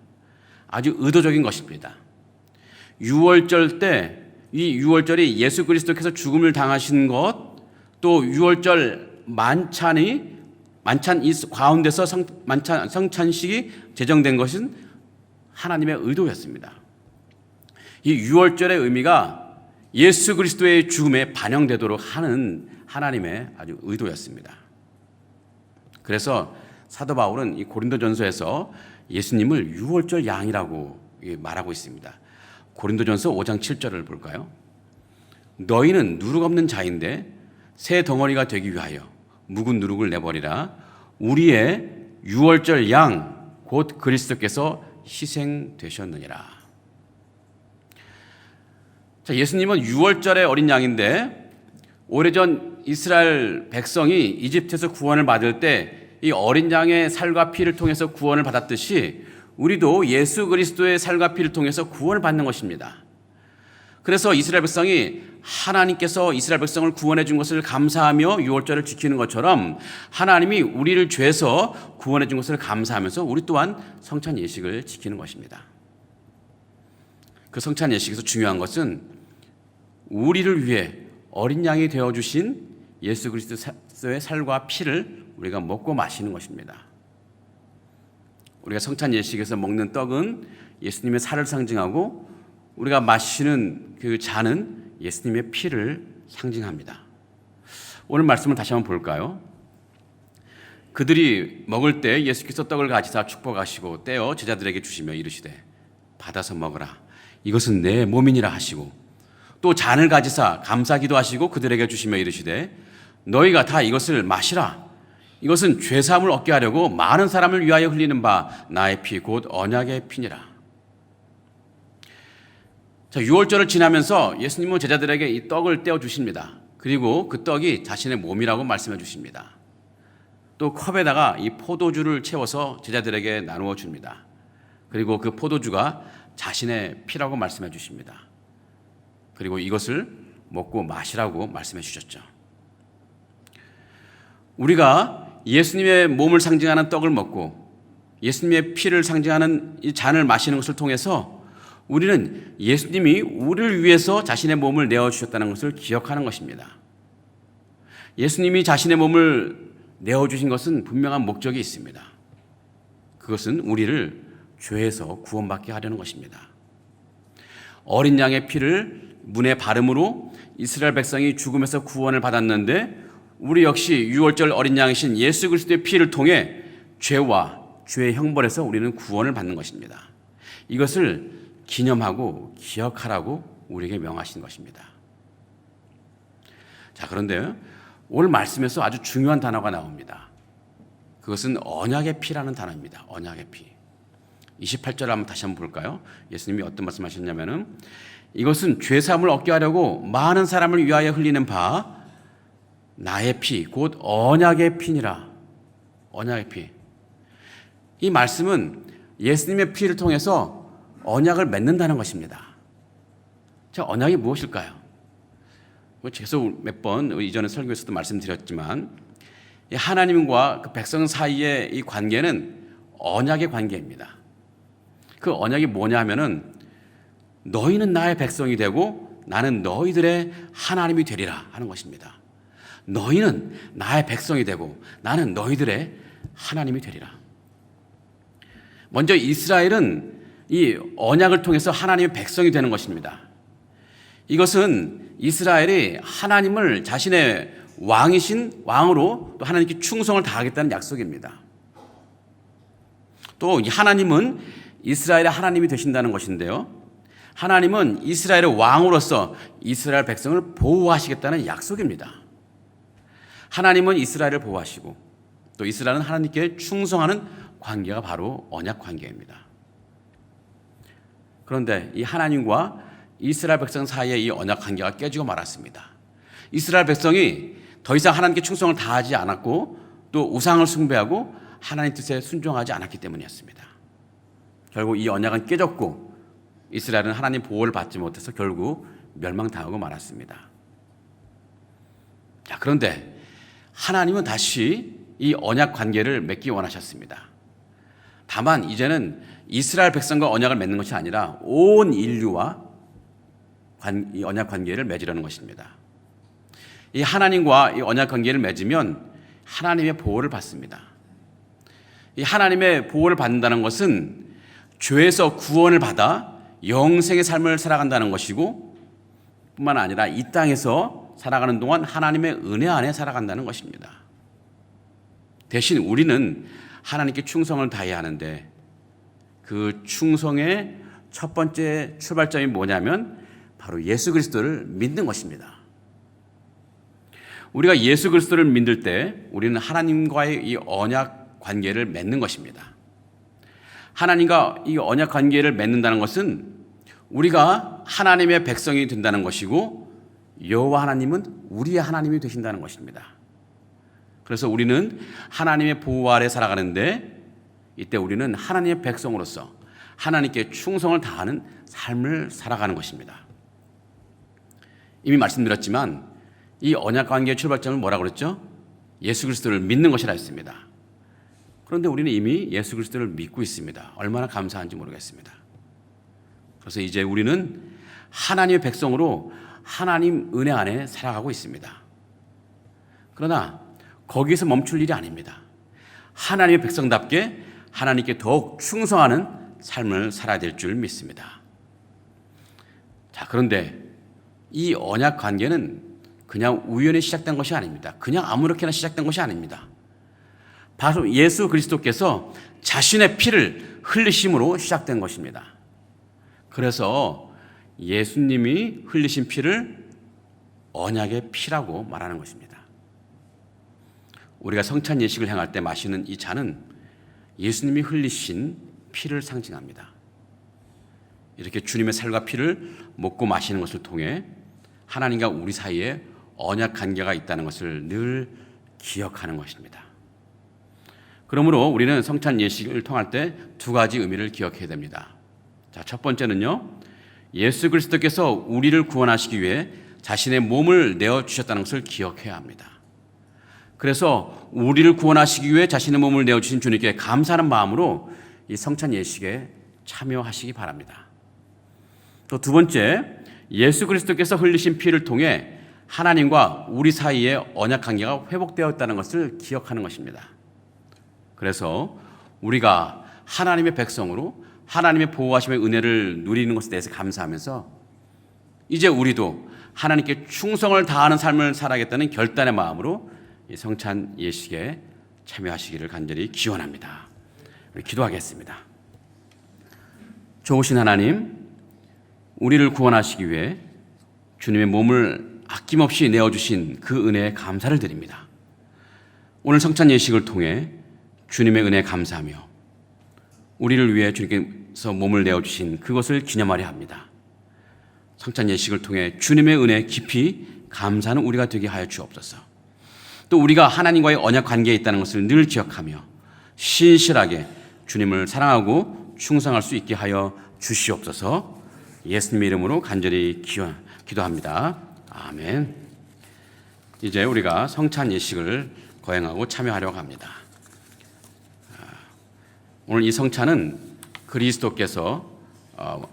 아주 의도적인 것입니다. 6월절 때 이 6월절이 예수 그리스도께서 죽음을 당하신 것, 또 6월절 만찬 이 가운데서 성찬식이 제정된 것은 하나님의 의도였습니다. 이 6월절의 의미가 예수 그리스도의 죽음에 반영되도록 하는 하나님의 아주 의도였습니다. 그래서 사도 바울은 이 고린도전서에서 예수님을 6월절 양이라고 말하고 있습니다. 고린도전서 5장 7절을 볼까요? 너희는 누룩 없는 자인데 새 덩어리가 되기 위하여 묵은 누룩을 내버리라. 우리의 6월절 양 곧 그리스도께서 희생되셨느니라. 자, 예수님은 6월절의 어린 양인데 오래전 이스라엘 백성이 이집트에서 구원을 받을 때 이 어린 양의 살과 피를 통해서 구원을 받았듯이 우리도 예수 그리스도의 살과 피를 통해서 구원을 받는 것입니다. 그래서 이스라엘 백성이 하나님께서 이스라엘 백성을 구원해 준 것을 감사하며 6월절을 지키는 것처럼 하나님이 우리를 죄에서 구원해 준 것을 감사하면서 우리 또한 성찬 예식을 지키는 것입니다. 그 성찬 예식에서 중요한 것은 우리를 위해 어린 양이 되어주신 예수 그리스도의 살과 피를 우리가 먹고 마시는 것입니다. 우리가 성찬 예식에서 먹는 떡은 예수님의 살을 상징하고 우리가 마시는 그 잔은 예수님의 피를 상징합니다. 오늘 말씀을 다시 한번 볼까요? 그들이 먹을 때 예수께서 떡을 가지사 축복하시고 떼어 제자들에게 주시며 이르시되 받아서 먹으라. 이것은 내 몸이니라 하시고 또 잔을 가지사 감사기도 하시고 그들에게 주시며 이르시되 너희가 다 이것을 마시라. 이것은 죄사함을 얻게 하려고 많은 사람을 위하여 흘리는 바 나의 피 곧 언약의 피니라. 자, 6월절을 지나면서 예수님은 제자들에게 이 떡을 떼어 주십니다. 그리고 그 떡이 자신의 몸이라고 말씀해 주십니다. 또 컵에다가 이 포도주를 채워서 제자들에게 나누어 줍니다. 그리고 그 포도주가 자신의 피라고 말씀해 주십니다. 그리고 이것을 먹고 마시라고 말씀해 주셨죠. 우리가 예수님의 몸을 상징하는 떡을 먹고 예수님의 피를 상징하는 이 잔을 마시는 것을 통해서 우리는 예수님이 우리를 위해서 자신의 몸을 내어주셨다는 것을 기억하는 것입니다. 예수님이 자신의 몸을 내어주신 것은 분명한 목적이 있습니다. 그것은 우리를 죄에서 구원받게 하려는 것입니다. 어린 양의 피를 문에 바름으로 이스라엘 백성이 죽음에서 구원을 받았는데 우리 역시 6월절 어린 양이신 예수 그리스도의 피를 통해 죄와 죄의 형벌에서 우리는 구원을 받는 것입니다. 이것을 기념하고 기억하라고 우리에게 명하신 것입니다. 자, 그런데 오늘 말씀에서 아주 중요한 단어가 나옵니다. 그것은 언약의 피라는 단어입니다. 언약의 피. 28절을 한번 다시 한번 볼까요? 예수님이 어떤 말씀하셨냐면은 이것은 죄사함을 얻게 하려고 많은 사람을 위하여 흘리는 바 나의 피, 곧 언약의 피니라. 언약의 피. 이 말씀은 예수님의 피를 통해서 언약을 맺는다는 것입니다. 자, 언약이 무엇일까요? 계속 몇 번 이전에 설교에서도 말씀드렸지만 하나님과 그 백성 사이의 이 관계는 언약의 관계입니다. 그 언약이 뭐냐 하면은 너희는 나의 백성이 되고 나는 너희들의 하나님이 되리라 하는 것입니다. 너희는 나의 백성이 되고 나는 너희들의 하나님이 되리라. 먼저 이스라엘은 이 언약을 통해서 하나님의 백성이 되는 것입니다. 이것은 이스라엘이 하나님을 자신의 왕이신 왕으로 또 하나님께 충성을 다하겠다는 약속입니다. 또 하나님은 이스라엘의 하나님이 되신다는 것인데요. 하나님은 이스라엘의 왕으로서 이스라엘 백성을 보호하시겠다는 약속입니다. 하나님은 이스라엘을 보호하시고 또 이스라엘은 하나님께 충성하는 관계가 바로 언약 관계입니다. 그런데 이 하나님과 이스라엘 백성 사이의 이 언약 관계가 깨지고 말았습니다. 이스라엘 백성이 더 이상 하나님께 충성을 다하지 않았고 또 우상을 숭배하고 하나님 뜻에 순종하지 않았기 때문이었습니다. 결국 이 언약은 깨졌고 이스라엘은 하나님 보호를 받지 못해서 결국 멸망당하고 말았습니다. 자, 그런데 하나님은 다시 이 언약 관계를 맺기 원하셨습니다. 다만 이제는 이스라엘 백성과 언약을 맺는 것이 아니라 온 인류와 이 언약 관계를 맺으려는 것입니다. 이 하나님과 이 언약 관계를 맺으면 하나님의 보호를 받습니다. 이 하나님의 보호를 받는다는 것은 죄에서 구원을 받아 영생의 삶을 살아간다는 것이고 뿐만 아니라 이 땅에서 살아가는 동안 하나님의 은혜 안에 살아간다는 것입니다. 대신 우리는 하나님께 충성을 다해야 하는데 그 충성의 첫 번째 출발점이 뭐냐면 바로 예수 그리스도를 믿는 것입니다. 우리가 예수 그리스도를 믿을 때 우리는 하나님과의 이 언약 관계를 맺는 것입니다. 하나님과 이 언약 관계를 맺는다는 것은 우리가 하나님의 백성이 된다는 것이고 여호와 하나님은 우리의 하나님이 되신다는 것입니다. 그래서 우리는 하나님의 보호 아래 살아가는데 이때 우리는 하나님의 백성으로서 하나님께 충성을 다하는 삶을 살아가는 것입니다. 이미 말씀드렸지만 이 언약 관계의 출발점은 뭐라고 그랬죠? 예수 그리스도를 믿는 것이라 했습니다. 그런데 우리는 이미 예수 그리스도를 믿고 있습니다. 얼마나 감사한지 모르겠습니다. 그래서 이제 우리는 하나님의 백성으로 하나님 은혜 안에 살아가고 있습니다. 그러나 거기에서 멈출 일이 아닙니다. 하나님의 백성답게 하나님께 더욱 충성하는 삶을 살아야 될 줄 믿습니다. 자, 그런데 이 언약 관계는 그냥 우연히 시작된 것이 아닙니다. 그냥 아무렇게나 시작된 것이 아닙니다. 바로 예수 그리스도께서 자신의 피를 흘리심으로 시작된 것입니다. 그래서 예수님이 흘리신 피를 언약의 피라고 말하는 것입니다. 우리가 성찬 예식을 행할 때 마시는 이 잔은 예수님이 흘리신 피를 상징합니다. 이렇게 주님의 살과 피를 먹고 마시는 것을 통해 하나님과 우리 사이에 언약 관계가 있다는 것을 늘 기억하는 것입니다. 그러므로 우리는 성찬 예식을 통할 때 두 가지 의미를 기억해야 됩니다. 자, 첫 번째는요, 예수 그리스도께서 우리를 구원하시기 위해 자신의 몸을 내어주셨다는 것을 기억해야 합니다. 그래서 우리를 구원하시기 위해 자신의 몸을 내어주신 주님께 감사하는 마음으로 이 성찬 예식에 참여하시기 바랍니다. 또 두 번째, 예수 그리스도께서 흘리신 피를 통해 하나님과 우리 사이의 언약 관계가 회복되었다는 것을 기억하는 것입니다. 그래서 우리가 하나님의 백성으로 하나님의 보호하심의 은혜를 누리는 것에 대해서 감사하면서 이제 우리도 하나님께 충성을 다하는 삶을 살아야겠다는 결단의 마음으로 이 성찬 예식에 참여하시기를 간절히 기원합니다. 우리 기도하겠습니다. 좋으신 하나님, 우리를 구원하시기 위해 주님의 몸을 아낌없이 내어주신 그 은혜에 감사를 드립니다. 오늘 성찬 예식을 통해 주님의 은혜에 감사하며 우리를 위해 주님께서 몸을 내어주신 그것을 기념하려 합니다. 성찬 예식을 통해 주님의 은혜에 깊이 감사하는 우리가 되게 하여 주옵소서. 또 우리가 하나님과의 언약 관계에 있다는 것을 늘 기억하며 신실하게 주님을 사랑하고 충성할 수 있게 하여 주시옵소서. 예수님의 이름으로 간절히 기도합니다. 아멘. 이제 우리가 성찬 예식을 거행하고 참여하려고 합니다. 오늘 이 성찬은 그리스도께서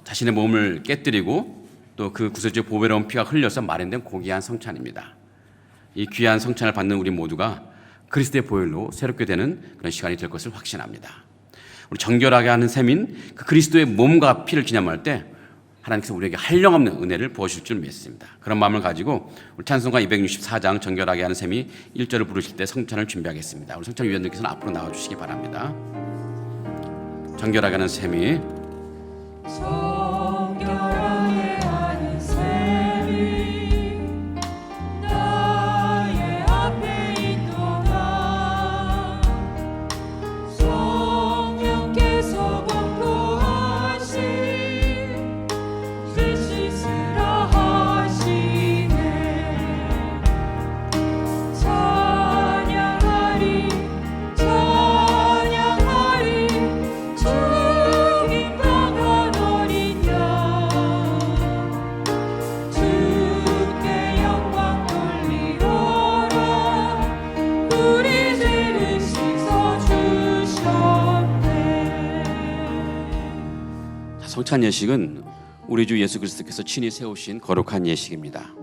자신의 몸을 깨뜨리고 또 그 구세주의 보배로운 피가 흘려서 마련된 고귀한 성찬입니다. 이 귀한 성찬을 받는 우리 모두가 그리스도의 보혈로 새롭게 되는 그런 시간이 될 것을 확신합니다. 우리 정결하게 하는 셈인 그 그리스도의 몸과 피를 기념할 때 하나님께서 우리에게 한량없는 은혜를 부어주실 줄 믿습니다. 그런 마음을 가지고 우리 찬송가 264장 정결하게 하는 셈이 1절을 부르실 때 성찬을 준비하겠습니다. 우리 성찬위원님께서는 앞으로 나와주시기 바랍니다. 정결하게 하는 셈이 정결하게 하는 셈이 나의 앞에 있도다. 성령께서 권고하신 그 씻으라 하시네. 찬양하리 찬양하리 주님 강한 어린 양 주께 영광 돌리어라. 우리 죄를 씻어주셨네. 성찬 예식은 우리 주 예수 그리스도께서 친히 세우신 거룩한 예식입니다.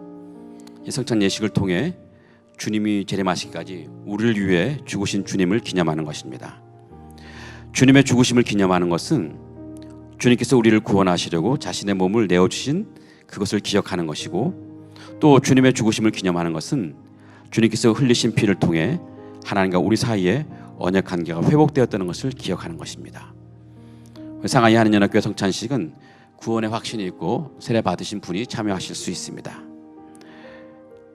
이 성찬 예식을 통해 주님이 재림하시기까지 우리를 위해 죽으신 주님을 기념하는 것입니다. 주님의 죽으심을 기념하는 것은 주님께서 우리를 구원하시려고 자신의 몸을 내어주신 그것을 기억하는 것이고, 또 주님의 죽으심을 기념하는 것은 주님께서 흘리신 피를 통해 하나님과 우리 사이에 언약 관계가 회복되었다는 것을 기억하는 것입니다. 상하이 한인연합교회 성찬식은 구원의 확신이 있고 세례 받으신 분이 참여하실 수 있습니다.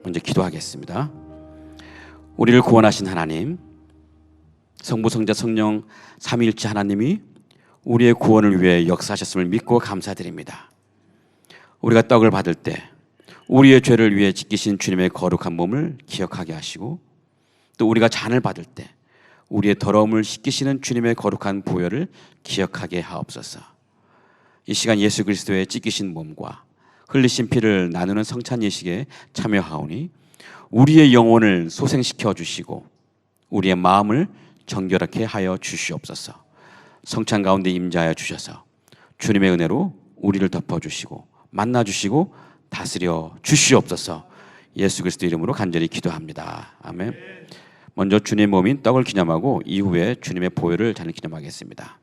먼저 기도하겠습니다. 우리를 구원하신 하나님, 성부, 성자, 성령 삼위일체 하나님이 우리의 구원을 위해 역사하셨음을 믿고 감사드립니다. 우리가 떡을 받을 때 우리의 죄를 위해 지키신 주님의 거룩한 몸을 기억하게 하시고, 또 우리가 잔을 받을 때 우리의 더러움을 씻기시는 주님의 거룩한 보혈을 기억하게 하옵소서. 이 시간 예수 그리스도의 찢기신 몸과 흘리신 피를 나누는 성찬 예식에 참여하오니 우리의 영혼을 소생시켜 주시고 우리의 마음을 정결하게 하여 주시옵소서. 성찬 가운데 임재하여 주셔서 주님의 은혜로 우리를 덮어주시고 만나주시고 다스려 주시옵소서. 예수 그리스도 이름으로 간절히 기도합니다. 아멘. 먼저 주님의 몸인 떡을 기념하고 이후에 주님의 보혈을 잔을 기념하겠습니다.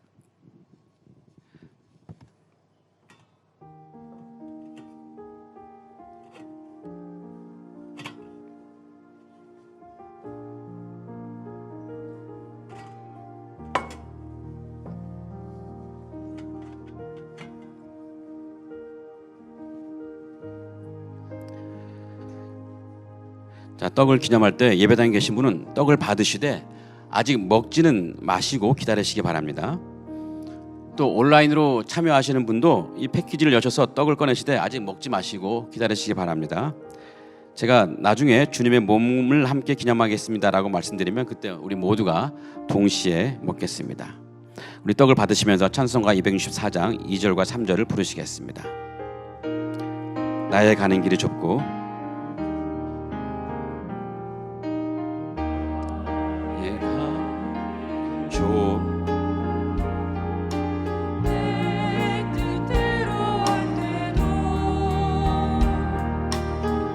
자, 떡을 기념할 때 예배당에 계신 분은 떡을 받으시되 아직 먹지는 마시고 기다리시기 바랍니다. 또 온라인으로 참여하시는 분도 이 패키지를 여셔서 떡을 꺼내시되 아직 먹지 마시고 기다리시기 바랍니다. 제가 나중에 주님의 몸을 함께 기념하겠습니다라고 말씀드리면 그때 우리 모두가 동시에 먹겠습니다. 우리 떡을 받으시면서 찬송가 264장 2절과 3절을 부르시겠습니다. 나의 가는 길이 좁고 내 뜻대로 안 돼도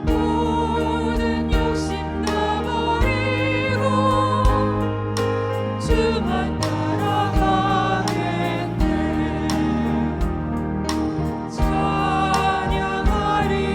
모든 욕심 다 버리고 주만 따라가겠네. 찬양하리 찬양하리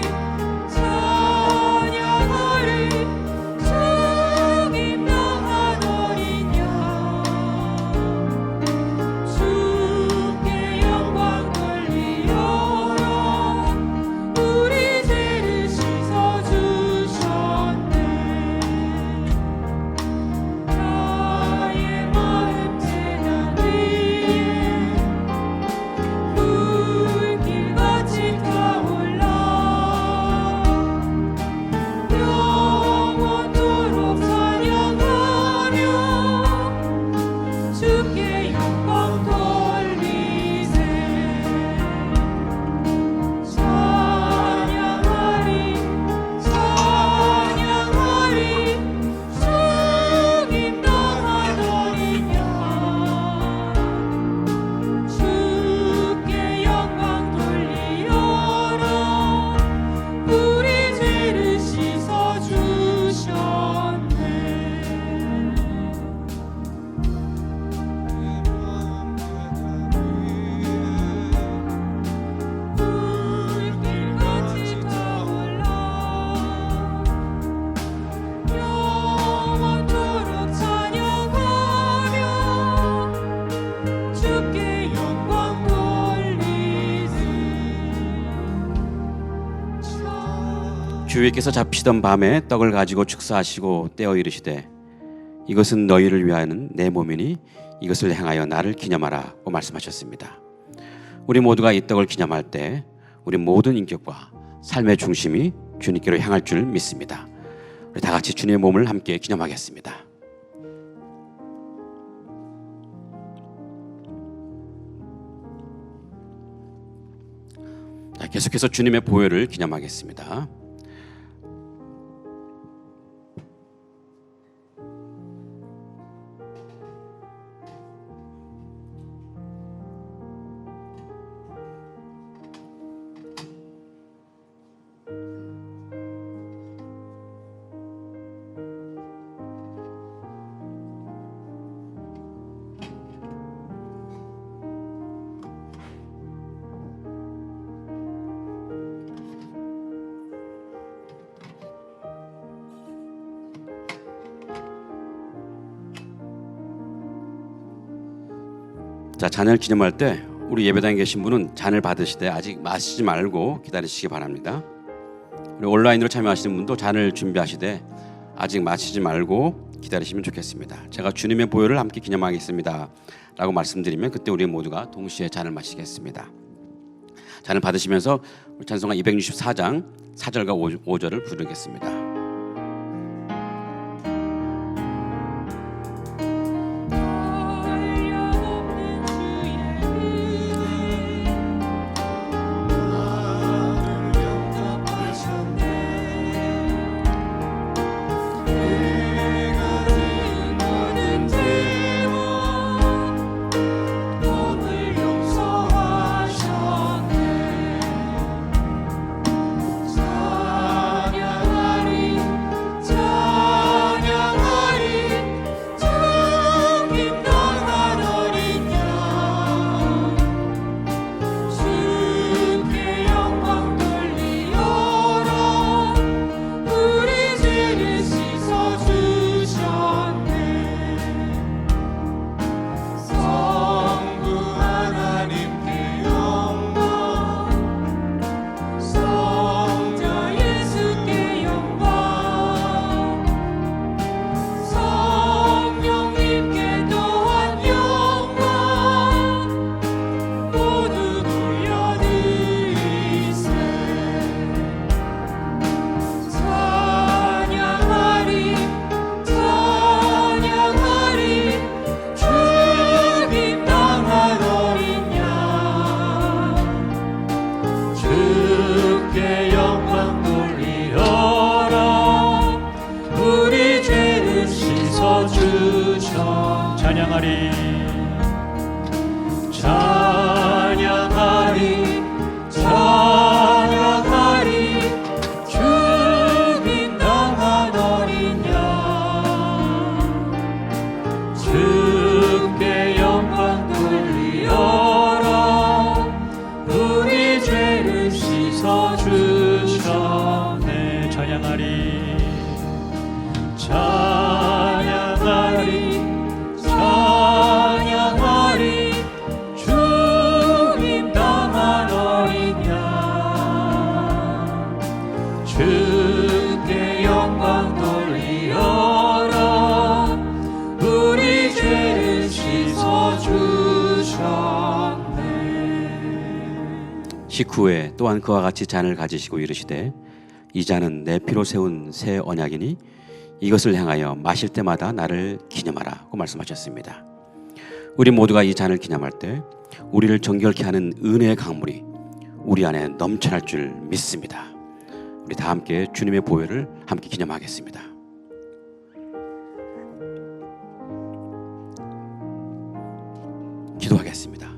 주위께서 잡히던 밤에 떡을 가지고 축사하시고 떼어 이르시되 이것은 너희를 위하여는 내 몸이니 이것을 행하여 나를 기념하라고 말씀하셨습니다. 우리 모두가 이 떡을 기념할 때 우리 모든 인격과 삶의 중심이 주님께로 향할 줄 믿습니다. 우리 다 같이 주님의 몸을 함께 기념하겠습니다. 자, 계속해서 주님의 보혈을 기념하겠습니다. 자, 잔을 기념할 때 우리 예배당에 계신 분은 잔을 받으시되 아직 마시지 말고 기다리시기 바랍니다. 우리 온라인으로 참여하시는 분도 잔을 준비하시되 아직 마시지 말고 기다리시면 좋겠습니다. 제가 주님의 보혈을 함께 기념하겠습니다 라고 말씀드리면 그때 우리 모두가 동시에 잔을 마시겠습니다. 잔을 받으시면서 찬송가 264장 4절과 5절을 부르겠습니다. 찬양하리 찬양하리 찬양하리 죽임 당한 어린 양 주께 영광 돌리어라 우리 죄를 씻어 주셨네 찬양하리 찬양하리 찬양하리 죽임 당한 어린 양 주께 영광 돌리어라 우리 죄를 씻어 주셨네. 식후에 또한 그와 같이 잔을 가지시고 이르시되 이 잔은 내 피로 세운 새 언약이니 이것을 향하여 마실 때마다 나를 기념하라고 말씀하셨습니다. 우리 모두가 이 잔을 기념할 때 우리를 정결케 하는 은혜의 강물이 우리 안에 넘쳐날 줄 믿습니다. 우리 다 함께 주님의 보혈을 함께 기념하겠습니다. 기도하겠습니다.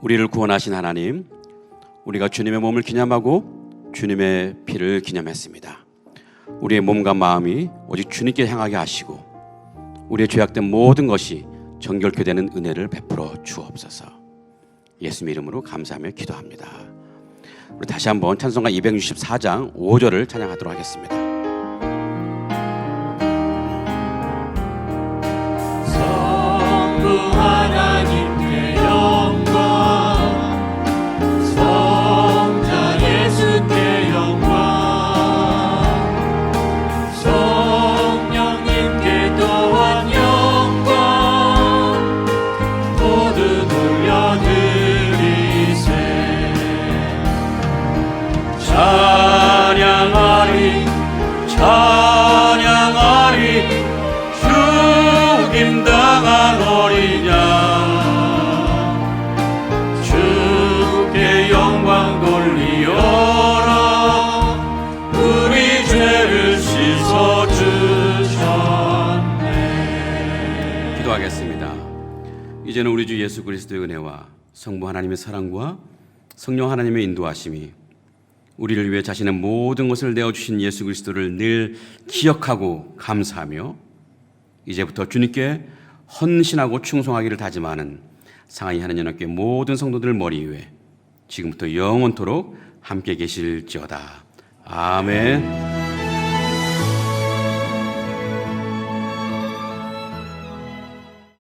우리를 구원하신 하나님, 우리가 주님의 몸을 기념하고 주님의 피를 기념했습니다. 우리의 몸과 마음이 오직 주님께 향하게 하시고 우리의 죄악된 모든 것이 정결케 되는 은혜를 베풀어 주옵소서. 예수님 이름으로 감사하며 기도합니다. 우리 다시 한번 찬송가 264장 5절을 찬양하도록 하겠습니다. 성부 하나님께 영광 성부 이제는 우리 주 예수 그리스도의 은혜와 성부 하나님의 사랑과 성령 하나님의 인도하심이 우리를 위해 자신의 모든 것을 내어주신 예수 그리스도를 늘 기억하고 감사하며 이제부터 주님께 헌신하고 충성하기를 다짐하는 상하이 하나님께 모든 성도들 머리 위에 지금부터 영원토록 함께 계실지어다. 아멘.